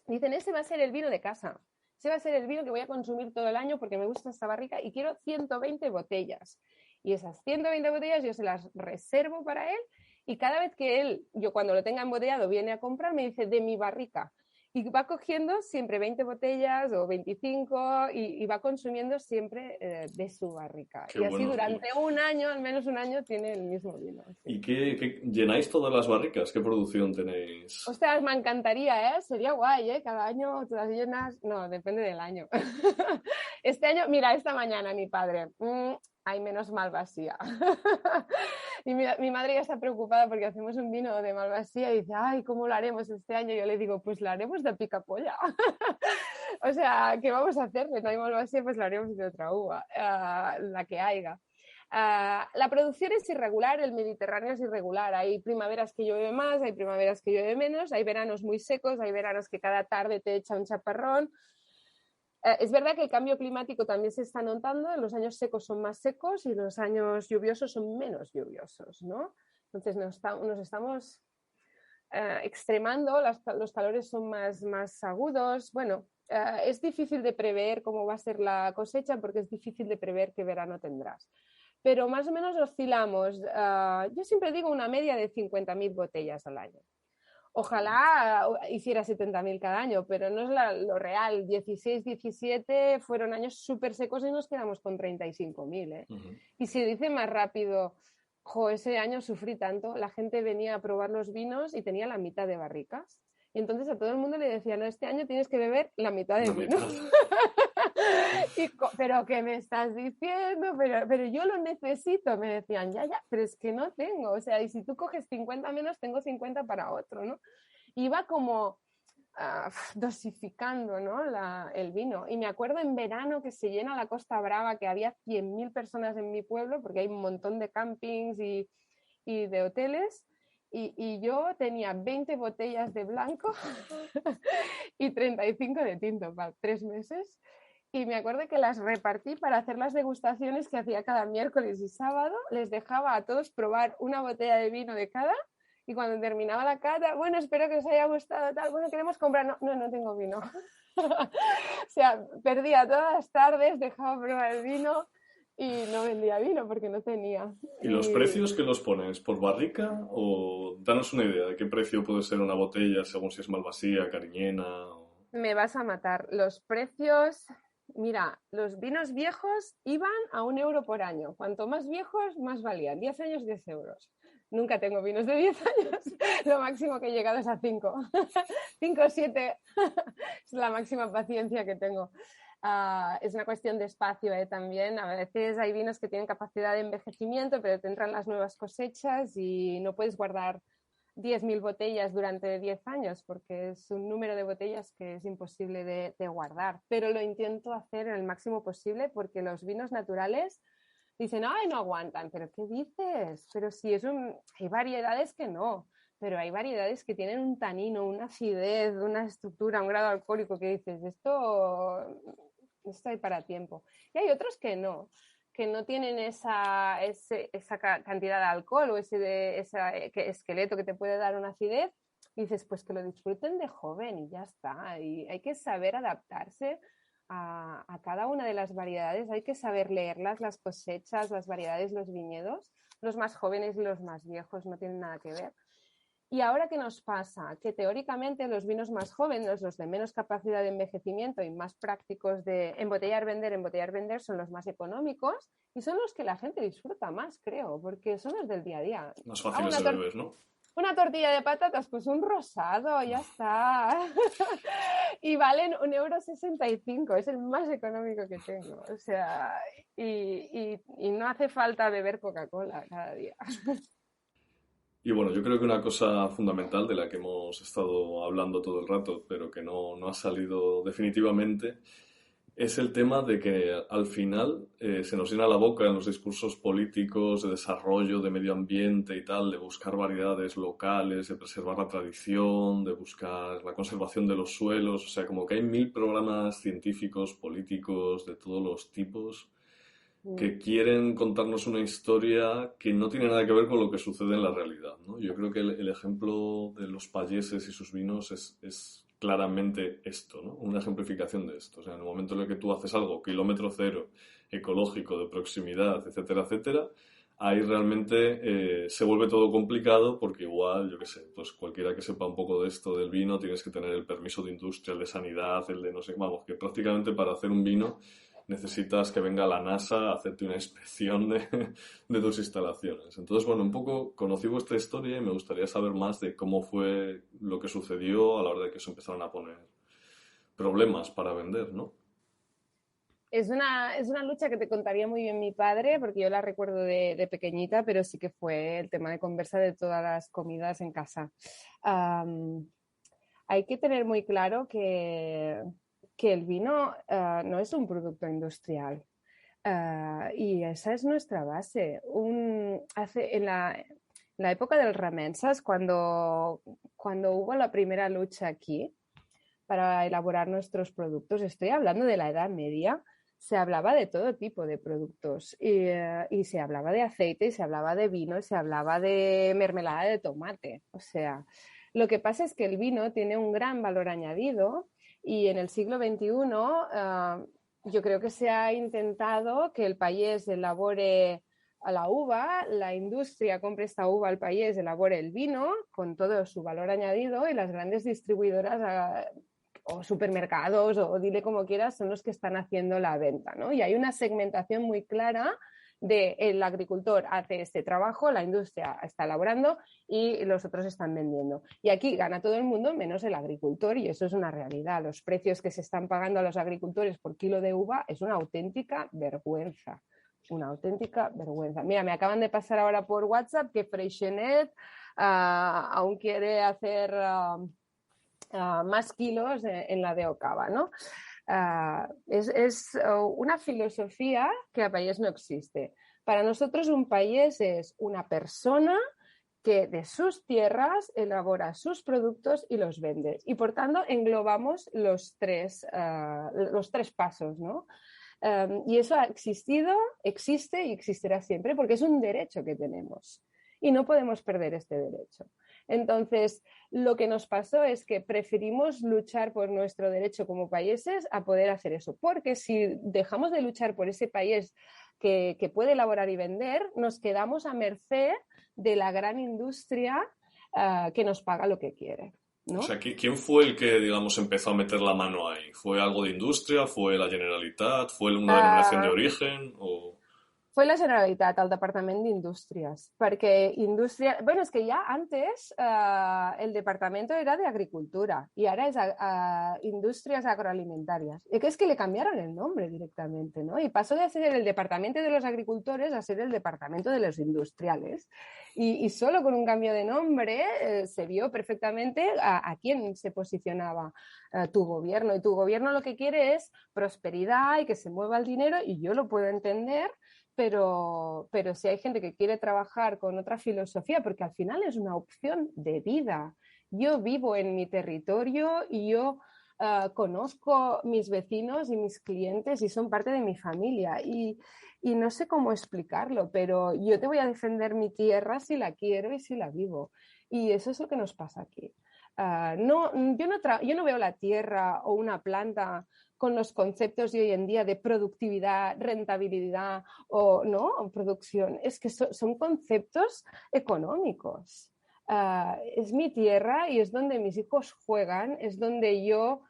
dicen, ese va a ser el vino de casa, ese va a ser el vino que voy a consumir todo el año porque me gusta esta barrica y quiero 120 botellas. Y esas 120 botellas yo se las reservo para él y cada vez que él, yo cuando lo tenga embotellado, viene a comprar, me dice, de mi barrica. Y va cogiendo siempre 20 botellas o 25 y va consumiendo siempre de su barrica. Qué Y así bueno. durante un año, al menos un año, tiene el mismo vino. Sí. ¿Y llenáis todas las barricas? ¿Qué producción tenéis? Ostras, me encantaría, ¿eh? Sería guay, ¿eh? Cada año todas llenas. No, depende del año. Este año, mira, esta mañana mi padre, hay menos malvasía. Y mi madre ya está preocupada porque hacemos un vino de malvasía y dice, ay, ¿cómo lo haremos este año? Yo le digo, pues lo haremos de picapolla. O sea, ¿qué vamos a hacer? No hay malvasía, pues lo haremos de otra uva, la que haya. La producción es irregular, el Mediterráneo es irregular. Hay primaveras que llueve más, hay primaveras que llueve menos, hay veranos muy secos, hay veranos que cada tarde te echa un chaparrón. Es verdad que el cambio climático también se está notando, los años secos son más secos y los años lluviosos son menos lluviosos, ¿no? Entonces nos estamos extremando, los calores son más agudos. Bueno, es difícil de prever cómo va a ser la cosecha porque es difícil de prever qué verano tendrás. pero más o menos oscilamos. Yo siempre digo una media de 50.000 botellas al año. Ojalá hiciera 70.000 cada año, pero no es lo real. 16, 17 fueron años súper secos y nos quedamos con 35.000. Y se dice más rápido, ese año sufrí tanto, la gente venía a probar los vinos y tenía la mitad de barricas. Y entonces a todo el mundo le decían, no, este año tienes que beber la mitad del vino. Pero ¿qué me estás diciendo? Pero yo lo necesito, me decían, ya, pero es que no tengo, o sea, y si tú coges 50 menos, tengo 50 para otro, ¿no? Y va como dosificando, ¿no? el vino. Y me acuerdo en verano que se llena la Costa Brava, que había 100.000 personas en mi pueblo, porque hay un montón de campings y de hoteles, y yo tenía 20 botellas de blanco y 35 de tinto para 3 meses. Y me acuerdo que las repartí para hacer las degustaciones que hacía cada miércoles y sábado. Les dejaba a todos probar una botella de vino de cada. Y cuando terminaba la cata, bueno, espero que os haya gustado, tal, bueno, queremos comprar. No tengo vino. O sea, perdía todas las tardes, dejaba probar el vino y no vendía vino porque no tenía. ¿Y los precios que los pones? ¿Por barrica? O danos una idea de qué precio puede ser una botella según si es Malvasía, Cariñena. Me vas a matar. Los precios... Mira, los vinos viejos iban a 1 euro por año. Cuanto más viejos, más valían. 10 años, 10 euros. Nunca tengo vinos de 10 años. Lo máximo que he llegado es a 5. 5 o 7 es la máxima paciencia que tengo. Es una cuestión de espacio también. A veces hay vinos que tienen capacidad de envejecimiento, pero te entran las nuevas cosechas y no puedes guardar 10.000 botellas durante 10 años, porque es un número de botellas que es imposible de guardar, pero lo intento hacer en el máximo posible porque los vinos naturales dicen, ay, no aguantan, pero ¿qué dices? Pero si hay variedades que no, pero hay variedades que tienen un tanino, una acidez, una estructura, un grado alcohólico que dices, esto hay para tiempo. Y hay otros que no tienen esa cantidad de alcohol o ese esqueleto que te puede dar una acidez, y dices, pues que lo disfruten de joven y ya está. Y hay que saber adaptarse a cada una de las variedades, hay que saber leerlas, las cosechas, las variedades, los viñedos. Los más jóvenes y los más viejos no tienen nada que ver. ¿Y ahora qué nos pasa? Que teóricamente los vinos más jóvenes, los de menos capacidad de envejecimiento y más prácticos de embotellar, vender, son los más económicos y son los que la gente disfruta más, creo, porque son los del día a día. Más fáciles de beber, ¿no? Una tortilla de patatas, pues un rosado, ya está. Y valen 1,65 €, es el más económico que tengo. O sea, y no hace falta beber Coca-Cola cada día. Y bueno, yo creo que una cosa fundamental de la que hemos estado hablando todo el rato, pero que no ha salido definitivamente, es el tema de que al final se nos llena la boca en los discursos políticos de desarrollo, de medio ambiente y tal, de buscar variedades locales, de preservar la tradición, de buscar la conservación de los suelos. O sea, como que hay 1000 programas científicos, políticos, de todos los tipos, que quieren contarnos una historia que no tiene nada que ver con lo que sucede en la realidad, ¿no? Yo creo que el ejemplo de los payeses y sus vinos es claramente esto, ¿no? Una ejemplificación de esto. O sea, en el momento en el que tú haces algo kilómetro cero, ecológico, de proximidad, etcétera, etcétera, ahí realmente se vuelve todo complicado porque igual, yo qué sé, pues cualquiera que sepa un poco de esto del vino tienes que tener el permiso de industria, el de sanidad, el de no sé, vamos, que prácticamente para hacer un vino necesitas que venga la NASA a hacerte una inspección de tus instalaciones. Entonces, bueno, un poco conocí vuestra historia y me gustaría saber más de cómo fue lo que sucedió a la hora de que se empezaron a poner problemas para vender, ¿no? Es una lucha que te contaría muy bien mi padre, porque yo la recuerdo de pequeñita, pero sí que fue el tema de conversa de todas las comidas en casa. Hay que tener muy claro que el vino no es un producto industrial. Y esa es nuestra base. En la época del Ramensas, cuando hubo la primera lucha aquí para elaborar nuestros productos, estoy hablando de la Edad Media, se hablaba de todo tipo de productos y se hablaba de aceite, y se hablaba de vino, y se hablaba de mermelada de tomate. O sea, lo que pasa es que el vino tiene un gran valor añadido y en el siglo XXI yo creo que se ha intentado que el país elabore a la uva, la industria compra esta uva al país, elabora el vino con todo su valor añadido y las grandes distribuidoras o supermercados o dile como quieras son los que están haciendo la venta, ¿no? Y hay una segmentación muy clara de el agricultor hace este trabajo, la industria está elaborando y los otros están vendiendo. Y aquí gana todo el mundo menos el agricultor y eso es una realidad. Los precios que se están pagando a los agricultores por kilo de uva es una auténtica vergüenza. Una auténtica vergüenza. Mira, me acaban de pasar ahora por WhatsApp que Freixenet aún quiere hacer más kilos en la de Ocava, ¿no? Es una filosofía que a país no existe. Para nosotros un país es una persona que de sus tierras elabora sus productos y los vende. Y por tanto englobamos los tres pasos, ¿no? Y eso ha existido, existe y existirá siempre porque es un derecho que tenemos y no podemos perder este derecho. Entonces, lo que nos pasó es que preferimos luchar por nuestro derecho como países a poder hacer eso, porque si dejamos de luchar por ese país que puede elaborar y vender, nos quedamos a merced de la gran industria que nos paga lo que quiere, ¿no? O sea, ¿quién fue el que, digamos, empezó a meter la mano ahí? ¿Fue algo de industria? ¿Fue la Generalitat? ¿Fue una denominación de origen? ¿O...? Fue la Generalitat, al Departament d'Indústries, perquè indústria... Bueno, és que ja antes el departamento era de Agricultura y ahora es Industrias Agroalimentarias. Y que es que le cambiaron el nombre directamente, ¿no? Y pasó de ser el Departamento de los Agricultores a ser el Departamento de los Industriales. Y solo con un cambio de nombre se vio perfectamente a quién se posicionaba tu gobierno. Y tu gobierno lo que quiere es prosperidad y que se mueva el dinero, y yo lo puedo entender, pero si hay gente que quiere trabajar con otra filosofía, porque al final es una opción de vida. Yo vivo en mi territorio y yo conozco mis vecinos y mis clientes y son parte de mi familia y no sé cómo explicarlo, pero yo te voy a defender mi tierra si la quiero y si la vivo. Y eso es lo que nos pasa aquí. Yo no veo la tierra o una planta con los conceptos de hoy en día de productividad, rentabilidad o producción. Es que son conceptos económicos. Es mi tierra y es donde mis hijos juegan, es donde yo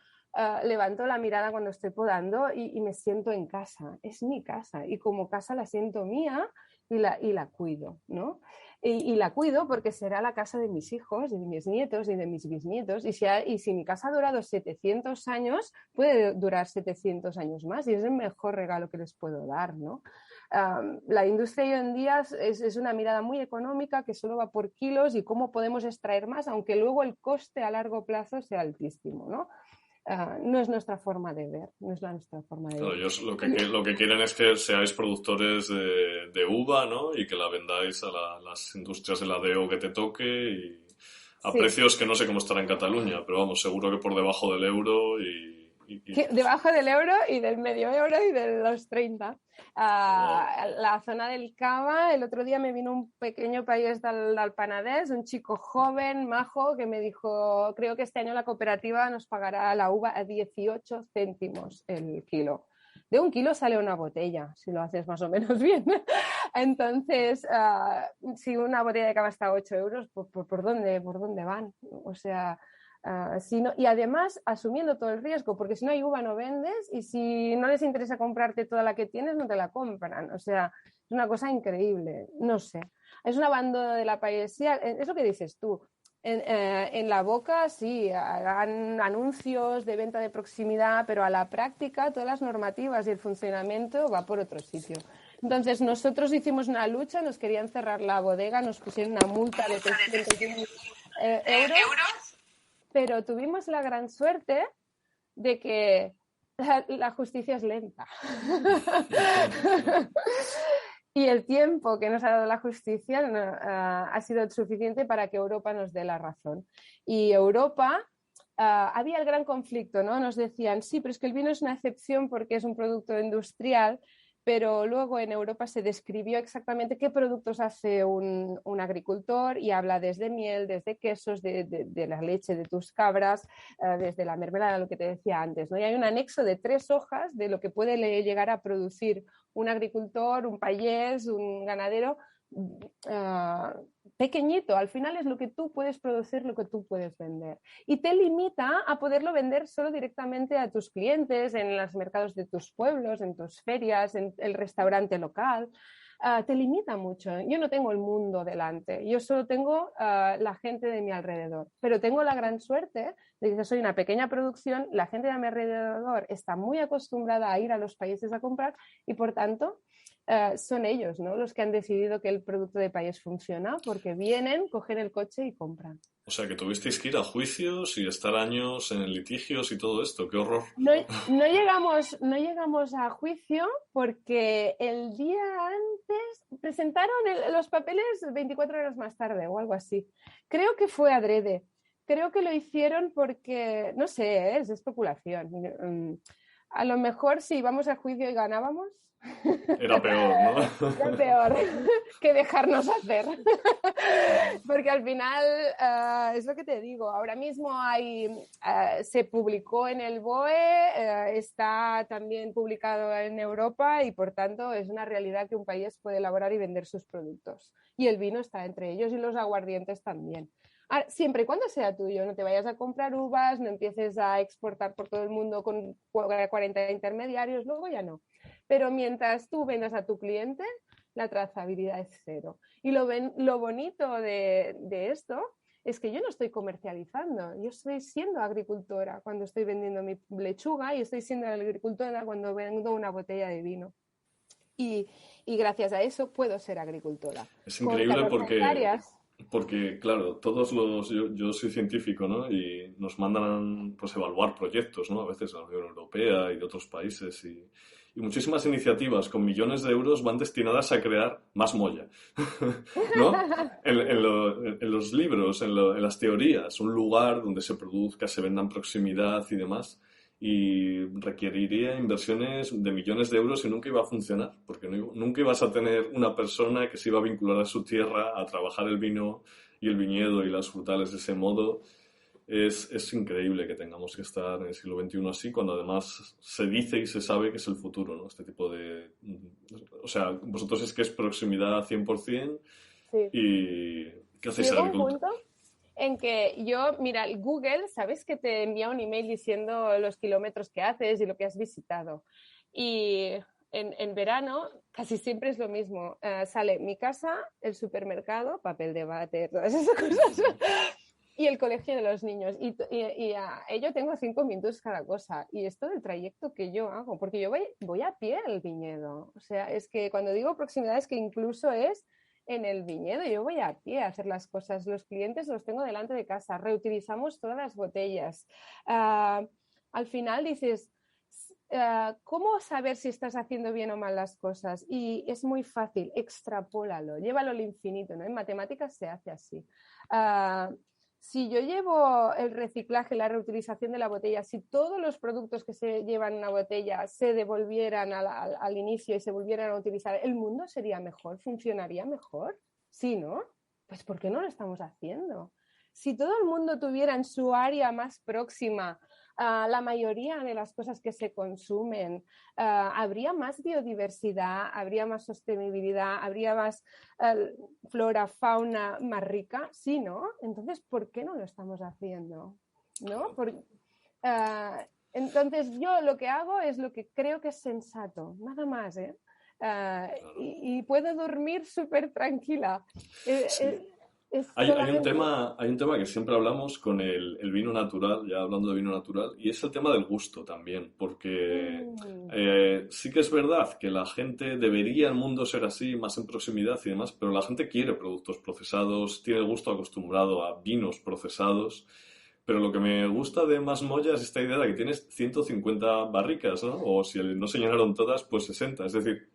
levanto la mirada cuando estoy podando y me siento en casa. Es mi casa y como casa la siento mía y la cuido, ¿no? Y la cuido porque será la casa de mis hijos, de mis nietos y de mis bisnietos. Y si mi casa ha durado 700 años, puede durar 700 años más y es el mejor regalo que les puedo dar, ¿no? La industria hoy en día es una mirada muy económica que solo va por kilos y cómo podemos extraer más, aunque luego el coste a largo plazo sea altísimo, ¿no? No es nuestra forma de ver, no es nuestra forma de Claro, ver. ellos lo que quieren es que seáis productores de uva, ¿no? Y que la vendáis a las industrias de la DO que te toque y a Sí. precios que no sé cómo estará en Cataluña, pero vamos, seguro que por debajo del euro Debajo del euro y del medio euro y de los 30. La zona del Cava, el otro día me vino un pequeño país del Penedès, un chico joven, majo, que me dijo, creo que este año la cooperativa nos pagará la uva a 18 céntimos el kilo. De un kilo sale una botella, si lo haces más o menos bien. Entonces, si una botella de cava está a 8 euros, ¿por dónde van? O sea... y además asumiendo todo el riesgo, porque si no hay uva no vendes y si no les interesa comprarte toda la que tienes no te la compran, o sea, es una cosa increíble, no sé, es un abandono de la paisía, es lo que dices tú, en la boca sí, hagan anuncios de venta de proximidad, pero a la práctica todas las normativas y el funcionamiento va por otro sitio. Entonces nosotros hicimos una lucha, nos querían cerrar la bodega, nos pusieron una multa de 300 euros. Pero tuvimos la gran suerte de que la justicia es lenta. Y el tiempo que nos ha dado la justicia ha sido suficiente para que Europa nos dé la razón. Y Europa, había el gran conflicto, ¿no? Nos decían, sí, pero es que el vino es una excepción porque es un producto industrial, pero luego en Europa se describió exactamente qué productos hace un agricultor y habla desde miel, desde quesos, de la leche de tus cabras, desde la mermelada, lo que te decía antes, ¿no? Y hay un anexo de 3 hojas de lo que puede llegar a producir un agricultor, un payés, un ganadero pequeñito. Al final es lo que tú puedes producir, lo que tú puedes vender. Y te limita a poderlo vender solo directamente a tus clientes, en los mercados de tus pueblos, en tus ferias, en el restaurante local. Te limita mucho. Yo no tengo el mundo delante, yo solo tengo la gente de mi alrededor, pero tengo la gran suerte de que soy una pequeña producción, la gente de mi alrededor está muy acostumbrada a ir a los países a comprar y por tanto son ellos, ¿no?, los que han decidido que el producto de país funciona porque vienen, cogen el coche y compran. O sea, que tuvisteis que ir a juicios y estar años en litigios y todo esto. ¡Qué horror! No llegamos a juicio porque el día antes presentaron los papeles 24 horas más tarde o algo así. Creo que fue adrede. Creo que lo hicieron porque, no sé, es especulación. A lo mejor si íbamos a juicio y ganábamos, Era peor, ¿no? era peor que dejarnos hacer. Porque al final, es lo que te digo, ahora mismo se publicó en el BOE, está también publicado en Europa y por tanto es una realidad que un país puede elaborar y vender sus productos. Y el vino está entre ellos y los aguardientes también. Ahora, siempre y cuando sea tuyo, no te vayas a comprar uvas, no empieces a exportar por todo el mundo con 40 intermediarios, luego ya no. Pero mientras tú vendas a tu cliente, la trazabilidad es cero. Y lo bonito de esto es que yo no estoy comercializando, yo estoy siendo agricultora cuando estoy vendiendo mi lechuga y estoy siendo agricultora cuando vendo una botella de vino. Y gracias a eso puedo ser agricultora. Es Con increíble 14 hectáreas. porque, claro, yo soy científico, ¿no? Y nos mandan, pues, evaluar proyectos, ¿no? A veces de la Unión Europea y de otros países y muchísimas iniciativas con millones de euros van destinadas a crear más molla, ¿no? En los libros, en las teorías, un lugar donde se produzca, se venda en proximidad y demás, y requeriría inversiones de millones de euros y nunca iba a funcionar, porque nunca ibas a tener una persona que se iba a vincular a su tierra a trabajar el vino y el viñedo y las frutales de ese modo. Es increíble que tengamos que estar en el siglo XXI así, cuando además se dice y se sabe que es el futuro, ¿no? Este tipo de... O sea, vosotros es que es proximidad 100% Sí. y... ¿Qué hacéis en Llegó un agricultura? punto en que mira, el Google, ¿sabes que te envía un email diciendo los kilómetros que haces y lo que has visitado? Y en verano casi siempre es lo mismo. Sale mi casa, el supermercado, papel de váter, todas esas cosas, y el colegio de los niños. Y a ello tengo 5 minutos cada cosa. Y esto del trayecto que yo hago, porque yo voy a pie al viñedo. O sea, es que cuando digo proximidad es que incluso es en el viñedo, yo voy a pie a hacer las cosas, los clientes los tengo delante de casa, reutilizamos todas las botellas. Al final dices, ¿cómo saber si estás haciendo bien o mal las cosas? Y es muy fácil, extrapólalo, llévalo al infinito, ¿no? En matemáticas se hace así. Si yo llevo el reciclaje, la reutilización de la botella, si todos los productos que se llevan en una botella se devolvieran al inicio y se volvieran a utilizar, ¿el mundo sería mejor? ¿Funcionaría mejor? Sí, ¿no? Pues ¿por qué no lo estamos haciendo? Si todo el mundo tuviera en su área más próxima la mayoría de las cosas que se consumen, habría más biodiversidad, habría más sostenibilidad, habría más flora, fauna más rica, sí, ¿no? Entonces, ¿por qué no lo estamos haciendo? ¿No? Entonces, yo lo que hago es lo que creo que es sensato, nada más, ¿eh? Y puedo dormir súper tranquila. Sí. Es Hay solamente... hay un tema que siempre hablamos con el vino natural, ya hablando de vino natural, y es el tema del gusto también, porque Mm, sí que es verdad que la gente debería el mundo ser así, más en proximidad y demás, pero la gente quiere productos procesados, tiene el gusto acostumbrado a vinos procesados, pero lo que me gusta de Más Moya es esta idea de que tienes 150 barricas, ¿no? O si no se llenaron todas, pues 60. Es decir,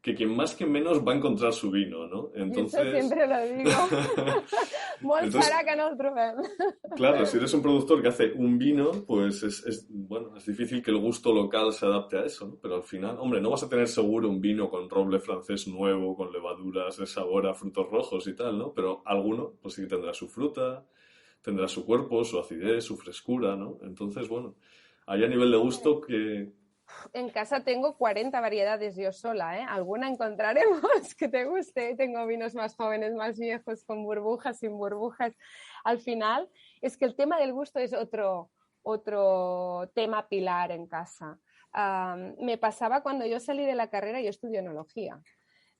que quien más que menos va a encontrar su vino, ¿no? y eso Entonces... siempre lo digo. Molt Entonces, farà que no el trobem. claro, si eres un productor que hace un vino, pues bueno, es difícil que el gusto local se adapte a eso, ¿no? Pero al final, hombre, no vas a tener seguro un vino con roble francés nuevo, con levaduras de sabor a frutos rojos y tal, ¿no? Pero alguno, pues sí que tendrá su fruta, tendrá su cuerpo, su acidez, su frescura, ¿no? Entonces, bueno, hay a nivel de gusto que... En casa tengo 40 variedades yo sola, ¿eh? Alguna encontraremos que te guste. Tengo vinos más jóvenes, más viejos, con burbujas, sin burbujas. Al final, es que el tema del gusto es otro tema pilar en casa. Me pasaba cuando yo salí de la carrera, yo estudio enología.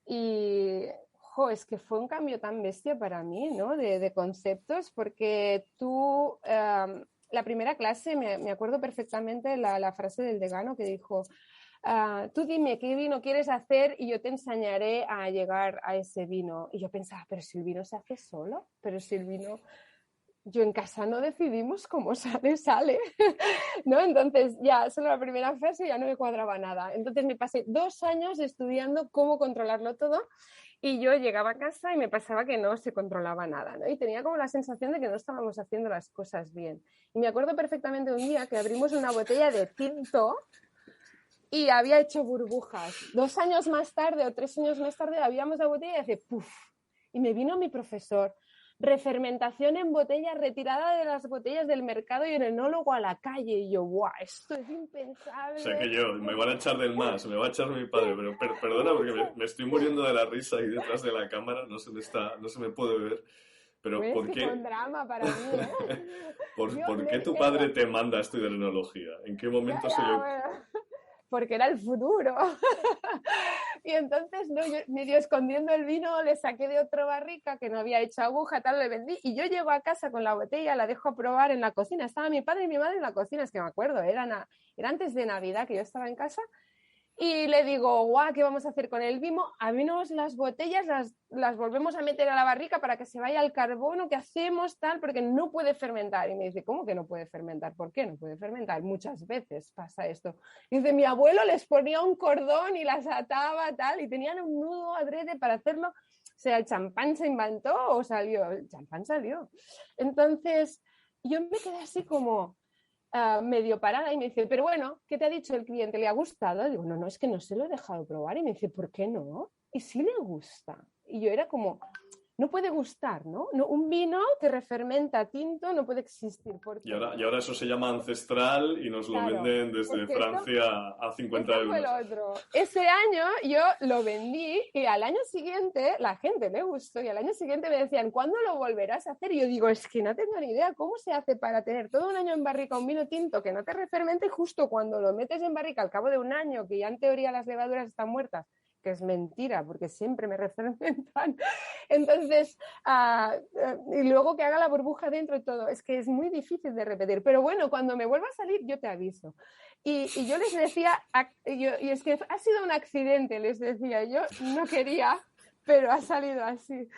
Y es que fue un cambio tan bestia para mí, ¿no? De conceptos, porque tú... la primera clase, me acuerdo perfectamente la frase del decano que dijo, tú dime qué vino quieres hacer y yo te enseñaré a llegar a ese vino. Y yo pensaba, pero si el vino se hace solo, pero si el vino... Yo en casa no decidimos cómo sale, ¿no? Entonces ya solo la primera frase ya no me cuadraba nada. Entonces me pasé 2 años estudiando cómo controlarlo todo y yo llegaba a casa y me pasaba que no se controlaba nada, ¿no? Y tenía como la sensación de que no estábamos haciendo las cosas bien. Y me acuerdo perfectamente un día que abrimos una botella de tinto y había hecho burbujas. 2 años más tarde o 3 años más tarde abríamos la botella y hace ¡puf! Y me vino mi profesor. Refermentación en botella, retirada de las botellas del mercado y el enólogo a la calle. Y yo, ¡guau! Esto es impensable. O sea que yo, me van a echar del más, me va a echar mi padre, pero perdona porque me estoy muriendo de la risa ahí detrás de la cámara, no se me puede ver. Pero ¿por qué? qué? Fue un drama para mí, ¿eh? ¿Por qué tu padre te manda a estudiar enología? ¿En qué momento se le... Bueno, porque era el futuro. Y entonces, no, yo medio escondiendo el vino, le saqué de otra barrica que no había hecho aguja, tal, le vendí. Y yo llego a casa con la botella, la dejo a probar en la cocina. Estaba mi padre y mi madre en la cocina, es que me acuerdo, era antes de Navidad que yo estaba en casa. Y le digo, guau, ¿qué vamos a hacer con el vino? A mí las botellas las volvemos a meter a la barrica para que se vaya al carbono, ¿qué hacemos? Tal, porque no puede fermentar. Y me dice, ¿cómo que no puede fermentar? ¿Por qué no puede fermentar? Muchas veces pasa esto. Y dice, mi abuelo les ponía un cordón y las ataba, tal, y tenían un nudo adrede para hacerlo. O sea, ¿el champán se inventó o salió? El champán salió. Entonces, yo me quedé así como... medio parada y me dice, pero bueno, ¿qué te ha dicho el cliente? ¿Le ha gustado? Digo, no, es que no se lo he dejado probar. Y me dice, ¿por qué no? Y sí le gusta. Y yo era como, no puede gustar, ¿no? Un vino que refermenta tinto no puede existir. Y ahora eso se llama ancestral y nos lo venden desde Francia a 50 euros. Fue lo otro. Ese año yo lo vendí y al año siguiente la gente le gustó y al año siguiente me decían, ¿cuándo lo volverás a hacer? Y yo digo, es que no tengo ni idea cómo se hace para tener todo un año en barrica un vino tinto que no te refermente y justo cuando lo metes en barrica al cabo de un año, que ya en teoría las levaduras están muertas, que es mentira, porque siempre me refermentan. Entonces, y luego que haga la burbuja dentro y todo, es que es muy difícil de repetir. Pero bueno, cuando me vuelva a salir, yo te aviso. Y yo les decía, y es que ha sido un accidente, les decía, yo no quería, pero ha salido así.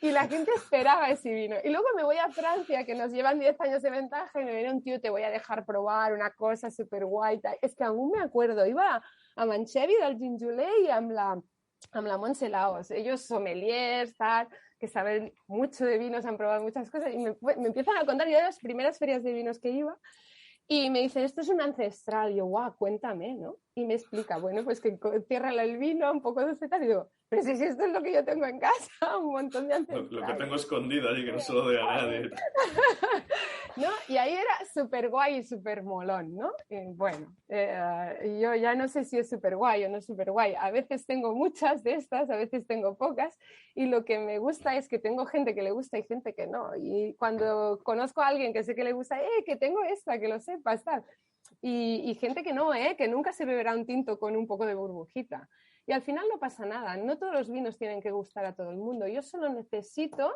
Y la gente esperaba ese vino. Y luego me voy a Francia, que nos llevan 10 años de ventaja, y me viene un tío, te voy a dejar probar una cosa súper guay. Es que aún me acuerdo, iba a Manchevi del Ginjolé i amb la Montse Laos. Ellos sommeliers, tal, que saben mucho de vinos, han probado muchas cosas, y me empiezan a contar ya de las primeras ferias de vinos que iba, y me dicen, esto es un ancestral. Y yo, guau, cuéntame, ¿no? Y me explica, bueno, pues que cierra el vino, un poco de tal, y digo, pero si esto es lo que yo tengo en casa, un montón de ancestrales. Lo que tengo escondido allí, que no se lo dé a nadie. ¿No? Y ahí era súper guay y súper molón, ¿no? Y bueno, yo ya no sé si es súper guay o no es súper guay. A veces tengo muchas de estas, a veces tengo pocas, y lo que me gusta es que tengo gente que le gusta y gente que no. Y cuando conozco a alguien que sé que le gusta, que tengo esta, que lo sepas, tal. Y gente que no, que nunca se beberá un tinto con un poco de burbujita. Y al final no pasa nada, no todos los vinos tienen que gustar a todo el mundo. Yo solo necesito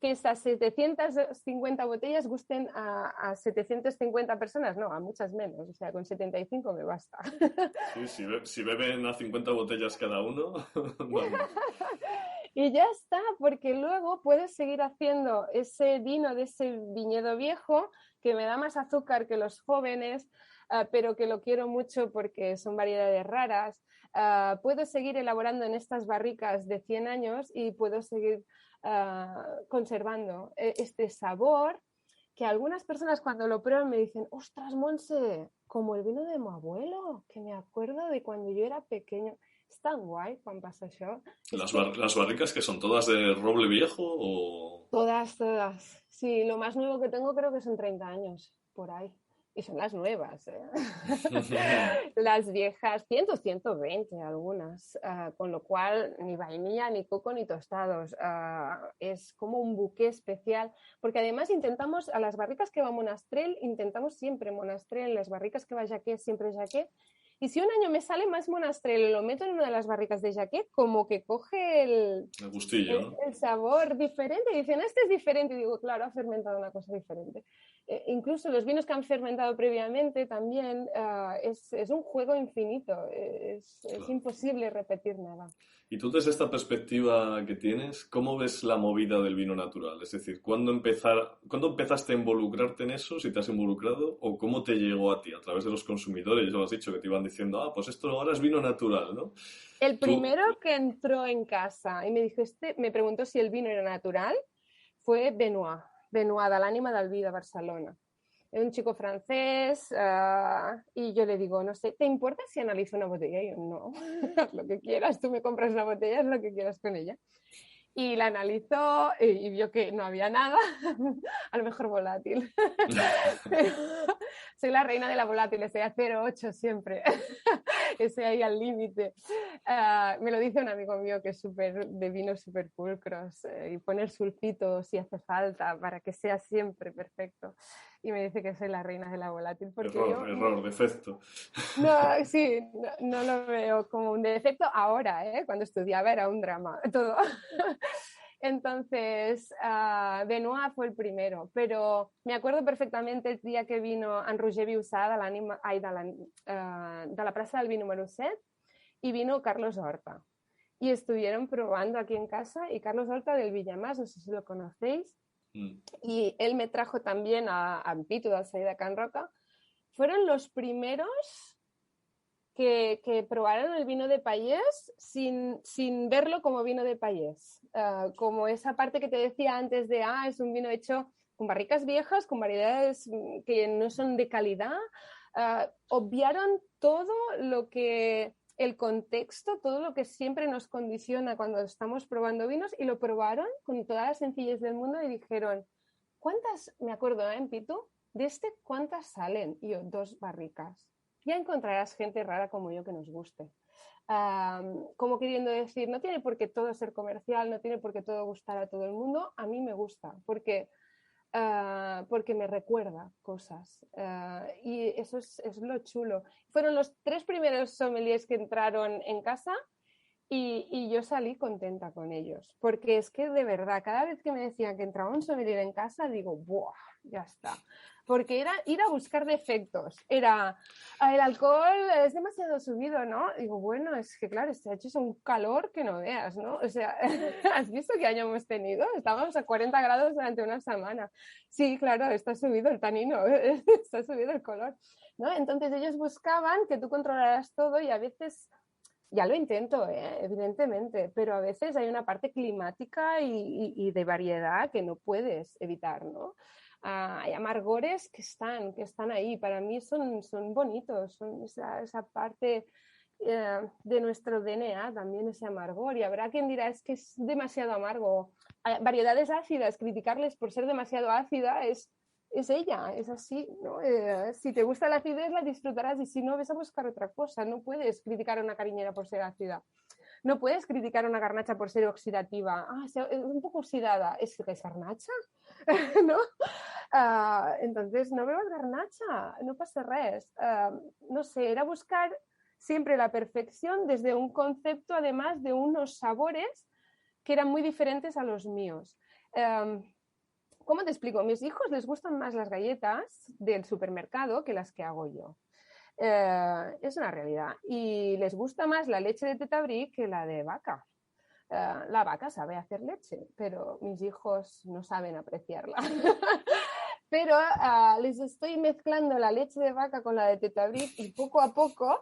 que esas 750 botellas gusten a 750 personas, no, a muchas menos, o sea, con 75 me basta. Sí, si beben a 50 botellas cada uno, bueno. Y ya está, porque luego puedes seguir haciendo ese vino de ese viñedo viejo que me da más azúcar que los jóvenes, pero que lo quiero mucho porque son variedades raras. Puedo seguir elaborando en estas barricas de 100 años y puedo seguir conservando este sabor que algunas personas cuando lo prueban me dicen, ostras, Monse, como el vino de mi abuelo, que me acuerdo de cuando yo era pequeño. És tan guai quan passa això. ¿Las barricas que son todas de roble viejo o...? Todas. Sí, lo más nuevo que tengo creo que son 30 años, por ahí. Y son las nuevas, ¿eh? Las viejas, 100, 120 algunas, con lo cual ni vainilla, ni coco, ni tostados. Es como un buque especial, porque además intentamos, a las barricas que va a Monastrell, intentamos siempre Monastrell, las barricas que va a Jaqué, siempre Jaqué. Y si un año me sale más Monastrell y lo meto en una de las barricas de Jaqué, como que coge El gustillo, ¿no? el sabor diferente. Y dicen, este es diferente. Y digo, claro, ha fermentado una cosa diferente. Incluso los vinos que han fermentado previamente también es un juego infinito. Es imposible repetir nada. Y tú desde esta perspectiva que tienes, ¿cómo ves la movida del vino natural? Es decir, ¿cuándo empezaste a involucrarte en eso, si te has involucrado, o cómo te llegó a ti? A través de los consumidores, ya lo has dicho, que te iban diciendo, pues esto ahora es vino natural, ¿no? El Tú, primero que entró en casa y me dijo, me preguntó si el vino era natural, fue Benoit, Benoit de l'Ànima del Vi de Barcelona. Es un chico francés y yo le digo, no sé, ¿te importa si analizo una botella? Y yo, no, haz lo que quieras, tú me compras una botella, haz lo que quieras con ella. Y la analizó y vio que no había nada, a lo mejor volátil. Soy la reina de la volátil, estoy a 0,8 siempre, estoy ahí al límite. Me lo dice un amigo mío que es de vinos súper pulcros y poner sulfito si hace falta para que sea siempre perfecto. Y me dice que soy la reina de la volátil. Porque error, defecto. No, sí, no lo veo como un defecto ahora, ¿eh? Cuando estudiaba era un drama todo. Entonces, Benoit fue el primero, pero me acuerdo perfectamente el día que vino en Roger Viussà de la Plaza del Vi número 7 y vino Carlos Horta. Y estuvieron probando aquí en casa y Carlos Horta del Villamás, no sé si lo conocéis, y él me trajo también a Ampitu de Saída Can Roca. Fueron los primeros que probaron el vino de Pallés sin verlo como vino de Pallés. Como esa parte que te decía antes de, es un vino hecho con barricas viejas, con variedades que no son de calidad. Obviaron todo lo que, el contexto, todo lo que siempre nos condiciona cuando estamos probando vinos y lo probaron con toda la sencillez del mundo y dijeron, ¿cuántas, me acuerdo, en Pitu, de este cuántas salen? Y yo, 2 barricas. Ya encontrarás gente rara como yo que nos guste. Como queriendo decir, no tiene por qué todo ser comercial, no tiene por qué todo gustar a todo el mundo. A mí me gusta, porque me recuerda cosas. Y eso es lo chulo. Fueron los 3 primeros sommeliers que entraron en casa y yo salí contenta con ellos. Porque es que de verdad, cada vez que me decían que entraba un sommelier en casa, digo, ¡buah! Ya está. Porque era ir a buscar defectos. Era, el alcohol es demasiado subido, ¿no? Digo, bueno, es que claro, este hecho es un calor que no veas, ¿no? O sea, ¿has visto qué año hemos tenido? Estábamos a 40 grados durante una semana. Sí, claro, está subido el tanino, está subido el color, ¿no? Entonces ellos buscaban que tú controlaras todo y a veces... Ya lo intento, evidentemente, pero a veces hay una parte climática y de variedad que no puedes evitar, ¿no? Hay amargores que están ahí. Para mí son bonitos, son esa parte de nuestro DNA, también ese amargor. Y habrá quien dirá, es que es demasiado amargo. Variedades ácidas, criticarles por ser demasiado ácida es ella, es así, ¿no? Si te gusta la acidez la disfrutarás y si no, ves a buscar otra cosa. No puedes criticar a una cariñera por ser ácida. No puedes criticar a una garnacha por ser oxidativa. Es un poco oxidada. ¿Es garnacha? ¿No? Entonces, no bebas garnacha, no pasa res. No sé, era buscar siempre la perfección desde un concepto, además de unos sabores que eran muy diferentes a los míos. ¿Cómo te explico? A mis hijos les gustan más las galletas del supermercado que las que hago yo. Es una realidad. Y les gusta más la leche de Tetabrí que la de vaca. La vaca sabe hacer leche, pero mis hijos no saben apreciarla. Pero les estoy mezclando la leche de vaca con la de Tetabrí y poco a poco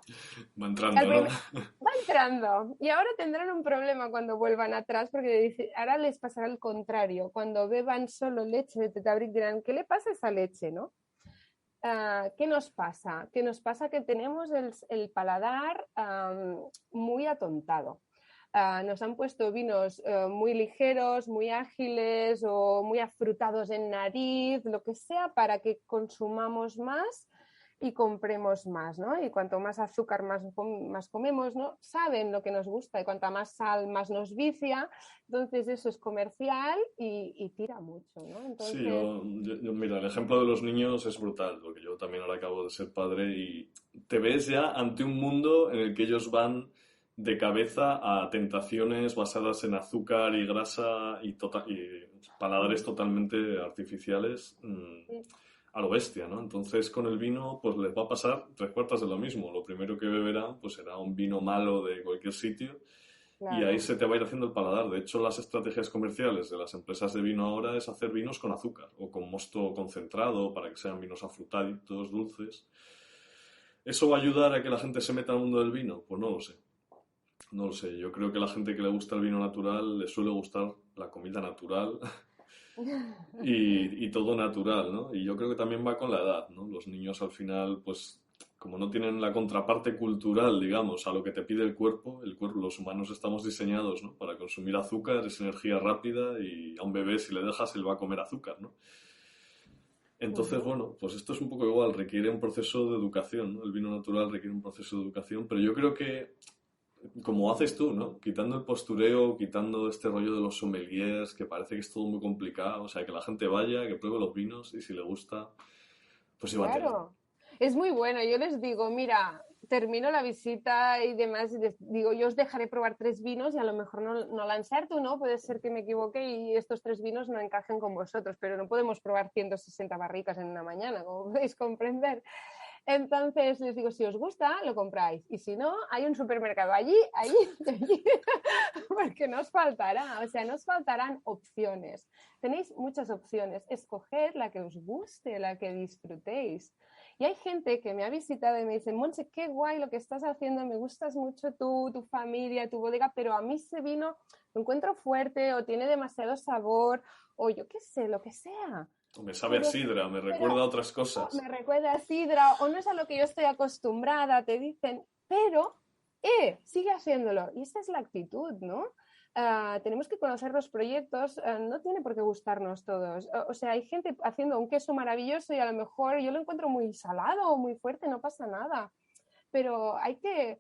va entrando, ¿no? va entrando. Y ahora tendrán un problema cuando vuelvan atrás, porque ahora les pasará el contrario. Cuando beban solo leche de Tetabrí dirán, ¿qué le pasa a esa leche, no? ¿Qué nos pasa? Que nos pasa que tenemos el paladar muy atontado. Nos han puesto vinos muy ligeros, muy ágiles o muy afrutados en nariz, lo que sea, para que consumamos más y compremos más, ¿no? Y cuanto más azúcar más comemos, ¿no? Saben lo que nos gusta y cuanta más sal más nos vicia, entonces eso es comercial y tira mucho, ¿no? Sí, Entonces, mira, el ejemplo de los niños es brutal, porque yo también ahora acabo de ser padre y te ves ya ante un mundo en el que ellos van de cabeza a tentaciones basadas en azúcar y grasa y paladares sí, totalmente artificiales, sí, a lo bestia, ¿no? Entonces con el vino pues les va a pasar tres cuartas de lo mismo. Lo primero que beberán pues será un vino malo de cualquier sitio y ahí claro. se te va a ir haciendo el paladar. De hecho, las estrategias comerciales de las empresas de vino ahora es hacer vinos con azúcar o con mosto concentrado para que sean vinos afrutaditos, dulces. ¿Eso va a ayudar a que la gente se meta al mundo del vino? Pues no lo sé. No lo sé. Yo creo que a la gente que le gusta el vino natural le suele gustar la comida natural y todo natural, ¿no? Y yo creo que también va con la edad, ¿no? Los niños al final, pues, como no tienen la contraparte cultural, digamos, a lo que te pide el cuerpo, los humanos estamos diseñados, ¿no? Para consumir azúcar, es energía rápida y a un bebé si le dejas, él va a comer azúcar, ¿no? Entonces, Ujú. bueno, pues esto es un poco igual, requiere un proceso de educación, ¿no? El vino natural requiere un proceso de educación, pero yo creo que como haces tú, ¿no? Quitando el postureo, quitando este rollo de los sommeliers, que parece que es todo muy complicado, o sea, que la gente vaya, que pruebe los vinos y si le gusta, pues llévatelo. Claro, es muy bueno. Yo les digo, mira, termino la visita y demás, y les digo, yo os dejaré probar 3 vinos y a lo mejor no la encerto, ¿no? Puede ser que me equivoque y estos 3 vinos no encajen con vosotros, pero no podemos probar 160 barricas en una mañana, como podéis comprender. Entonces les digo, si os gusta, lo compráis. Y si no, hay un supermercado allí, porque no os faltará, o sea, no os faltarán opciones. Tenéis muchas opciones. Escoger la que os guste, la que disfrutéis. Y hay gente que me ha visitado y me dice, Monse, qué guay lo que estás haciendo, me gustas mucho tú, tu familia, tu bodega, pero a mí ese vino lo encuentro fuerte o tiene demasiado sabor o yo qué sé, lo que sea. O me sabe a Pero, sidra, me recuerda a pero otras cosas. me recuerda a sidra o no es a lo que yo estoy acostumbrada, te dicen, pero, sigue haciéndolo. Y esta es la actitud, ¿no? Tenemos que conocer los proyectos, no tiene por qué gustarnos todos. O sea, hay gente haciendo un queso maravilloso y a lo mejor yo lo encuentro muy salado o muy fuerte, no pasa nada. Pero hay que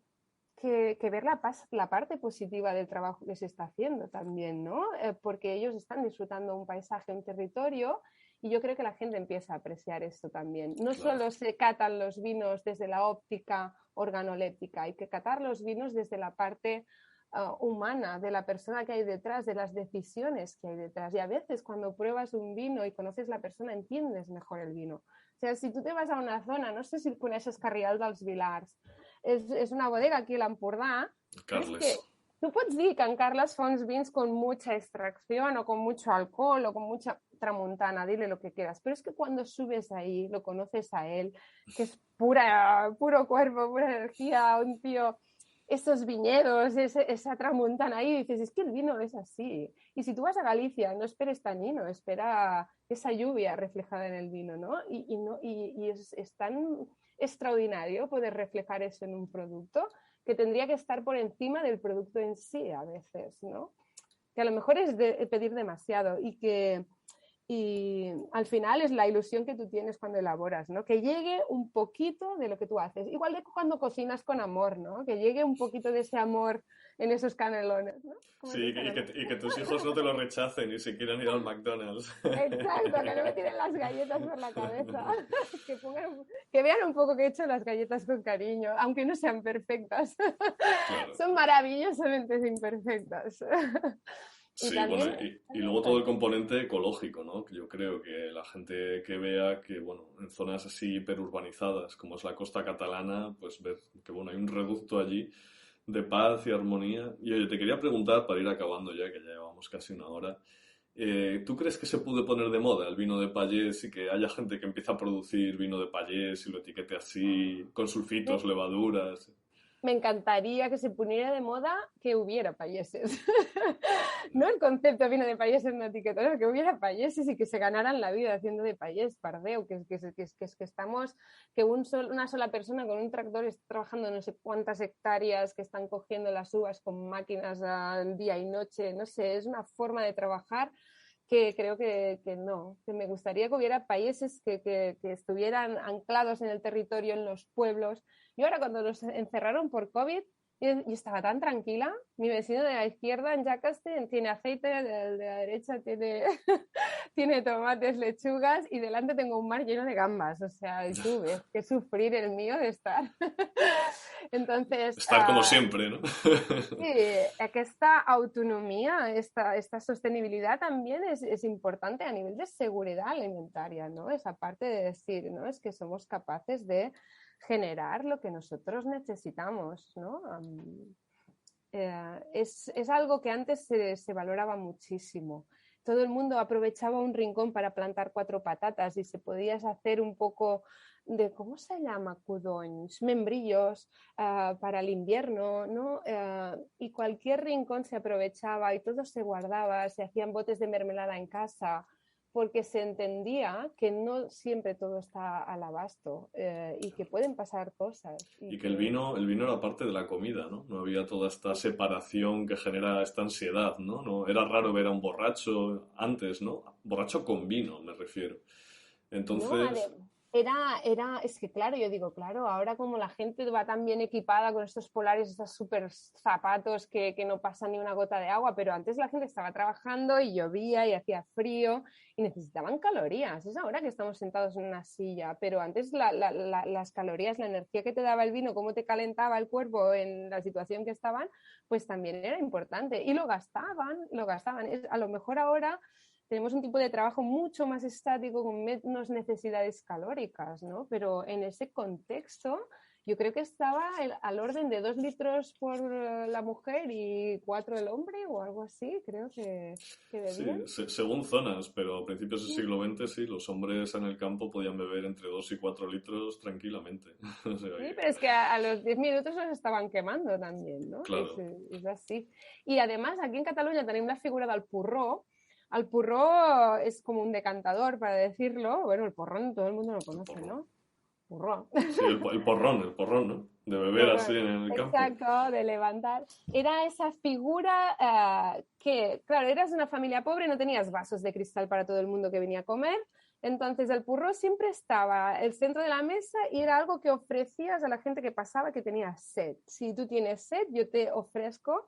ver la parte positiva del trabajo que se está haciendo también, ¿no? Porque ellos están disfrutando un paisaje, un territorio, y yo creo que la gente empieza a apreciar esto también. No Claro, solo se catan los vinos desde la óptica organoléptica, hay que catar los vinos desde la parte humana, de la persona que hay detrás, de las decisiones que hay detrás. Y a veces cuando pruebas un vino y conoces la persona, entiendes mejor el vino. O sea, si tú te vas a una zona, no sé si coneixes Carrial dels Vilars, és una bodega aquí a l'Empordà, pero es que Carles. tú puedes decir que en Carles fa uns vins con mucha extracción o con mucho alcohol o con mucha tramontana, dile lo que quieras, pero es que cuando subes ahí, lo conoces a él, que es puro cuerpo, pura energía, un tío, esos viñedos, esa tramontana ahí, dices, es que el vino es así. Y si tú vas a Galicia, no esperes tanino, espera esa lluvia reflejada en el vino, ¿no? Es tan extraordinario poder reflejar eso en un producto que tendría que estar por encima del producto en sí a veces, ¿no? Que a lo mejor es pedir demasiado y al final es la ilusión que tú tienes cuando elaboras, ¿no? Que llegue un poquito de lo que tú haces. Igual que cuando cocinas con amor, ¿no? Que llegue un poquito de ese amor en esos canelones, ¿no? ¿Cómo Sí, se dicen? y que tus hijos no te lo rechacen y si quieren ir al McDonald's. Exacto, que no me tiren las galletas por la cabeza, que vean un poco que he hecho las galletas con cariño, aunque no sean perfectas. Claro. Son maravillosamente imperfectas. Y Sí, bueno, también y luego todo el componente ecológico, ¿no? Que yo creo que la gente que vea que, bueno, en zonas así hiperurbanizadas, como es la costa catalana, pues ver que, bueno, hay un reducto allí de paz y armonía. Y oye, te quería preguntar, para ir acabando ya, que ya llevamos casi una hora, ¿tú crees que se puede poner de moda el vino de Pallés y que haya gente que empiece a producir vino de Pallés y lo etiquete así, con sulfitos, levaduras? me encantaría que se pusiera de moda que hubiera payeses. No el concepto vino de payeses en una etiqueta, no, que hubiera payeses y que se ganaran la vida haciendo de payés, pardeo, que estamos, que una sola persona con un tractor está trabajando no sé cuántas hectáreas, que están cogiendo las uvas con máquinas día y noche, no sé, es una forma de trabajar que creo que no, que me gustaría que hubiera países que estuvieran anclados en el territorio, en los pueblos. Y ahora cuando nos encerraron por COVID, yo estaba tan tranquila. Mi vecino de la izquierda en Jacastin tiene aceite, el de la derecha tiene, tiene tomates, lechugas y delante tengo un mar lleno de gambas. O sea, y tú ves que sufrir el mío de estar. Entonces, Estar como siempre, ¿no? sí, aquesta autonomía, esta sostenibilidad también es importante a nivel de seguridad alimentaria, ¿no? Esa parte de decir, ¿no? Es que somos capaces de generar lo que nosotros necesitamos, ¿no? Es algo que antes se valoraba muchísimo. Todo el mundo aprovechaba un rincón para plantar 4 patatas y se podías hacer un poco de, ¿cómo se llama? Codonys, membrillos para el invierno, ¿no? Y cualquier rincón se aprovechaba y todo se guardaba, se hacían botes de mermelada en casa, porque se entendía que no siempre todo está al abasto y que pueden pasar cosas. Y que el vino era parte de la comida, ¿no? No había toda esta separación que genera esta ansiedad, ¿no? No, era raro ver a un borracho antes, ¿no? Borracho con vino, me refiero. No, Entonces, es que claro, yo digo, claro, ahora como la gente va tan bien equipada con estos polares, estos súper zapatos que no pasa ni una gota de agua, pero antes la gente estaba trabajando y llovía y hacía frío y necesitaban calorías. Es ahora que estamos sentados en una silla, pero antes las calorías, la energía que te daba el vino, cómo te calentaba el cuerpo en la situación que estaban, pues también era importante. Y lo gastaban, lo gastaban. A lo mejor ahora tenemos un tipo de trabajo mucho más estático con menos necesidades calóricas, ¿no? Pero en ese contexto yo creo que estaba al orden de 2 litros por la mujer y 4 el hombre o algo así, creo que sí, bebían. según zonas, pero a principios del siglo XX sí, los hombres en el campo podían beber entre 2 y 4 litros tranquilamente. O sea Sí, que, pero es que a los 10 minutos los estaban quemando también, ¿no? claro. És así. Y además aquí en Cataluña tenim la figura del porró. El porró es como un decantador, para decirlo. Bueno, el porrón todo el mundo lo El conoce, porrón. ¿no? Porró. Sí, el porrón, ¿no? De beber así Porrón. en el campo. Exacto, de levantar. Era esa figura que, claro, eras una familia pobre, no tenías vasos de cristal para todo el mundo que venía a comer. Entonces el porró siempre estaba el centro de la mesa y era algo que ofrecías a la gente que pasaba que tenía sed. Si tú tienes sed, yo te ofrezco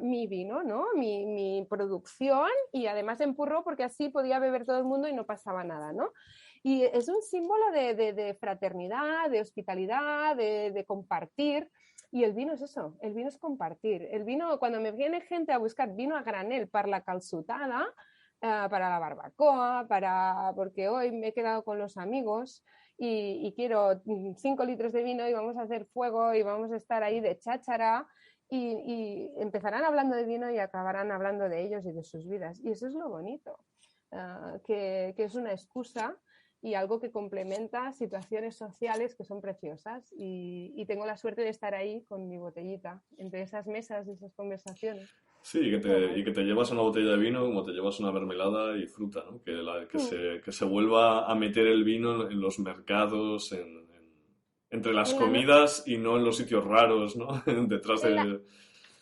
mi vino, ¿no? Mi producción y además en porró porque así podía beber todo el mundo y no pasaba nada, ¿no? Y es un símbolo de fraternidad, de hospitalidad, de compartir. Y el vino es eso, el vino es compartir. El vino, cuando me viene gente a buscar vino a granel para la calçotada, para la barbacoa, porque hoy me he quedado con los amigos y quiero 5 litros de vino y vamos a hacer fuego y vamos a estar ahí de cháchara y empezarán hablando de vino y acabarán hablando de ellos y de sus vidas. Y eso es lo bonito, que es una excusa y algo que complementa situaciones sociales que son preciosas y tengo la suerte de estar ahí con mi botellita entre esas mesas y esas conversaciones. Sí, y que te llevas una botella de vino como te llevas una mermelada y fruta, ¿no? Que se vuelva a meter el vino en los mercados, entre las En la, no- comidas y no en los sitios raros, ¿no? Detrás en la, de...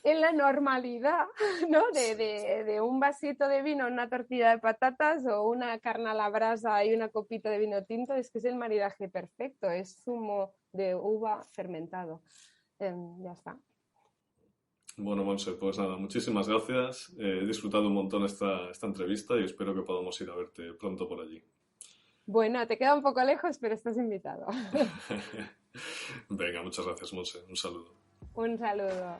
en la normalidad, ¿no? Sí, De un vasito de vino, una tortilla de patatas o una carne a la brasa y una copita de vino tinto, es que es el maridaje perfecto, es zumo de uva fermentado. Ya está. bueno, Monse, pues nada, muchísimas gracias. He disfrutado un montón esta entrevista y espero que podamos ir a verte pronto por allí. Bueno, te queda un poco lejos, pero estás invitado. Venga, muchas gracias, Monse. Un saludo. Un saludo.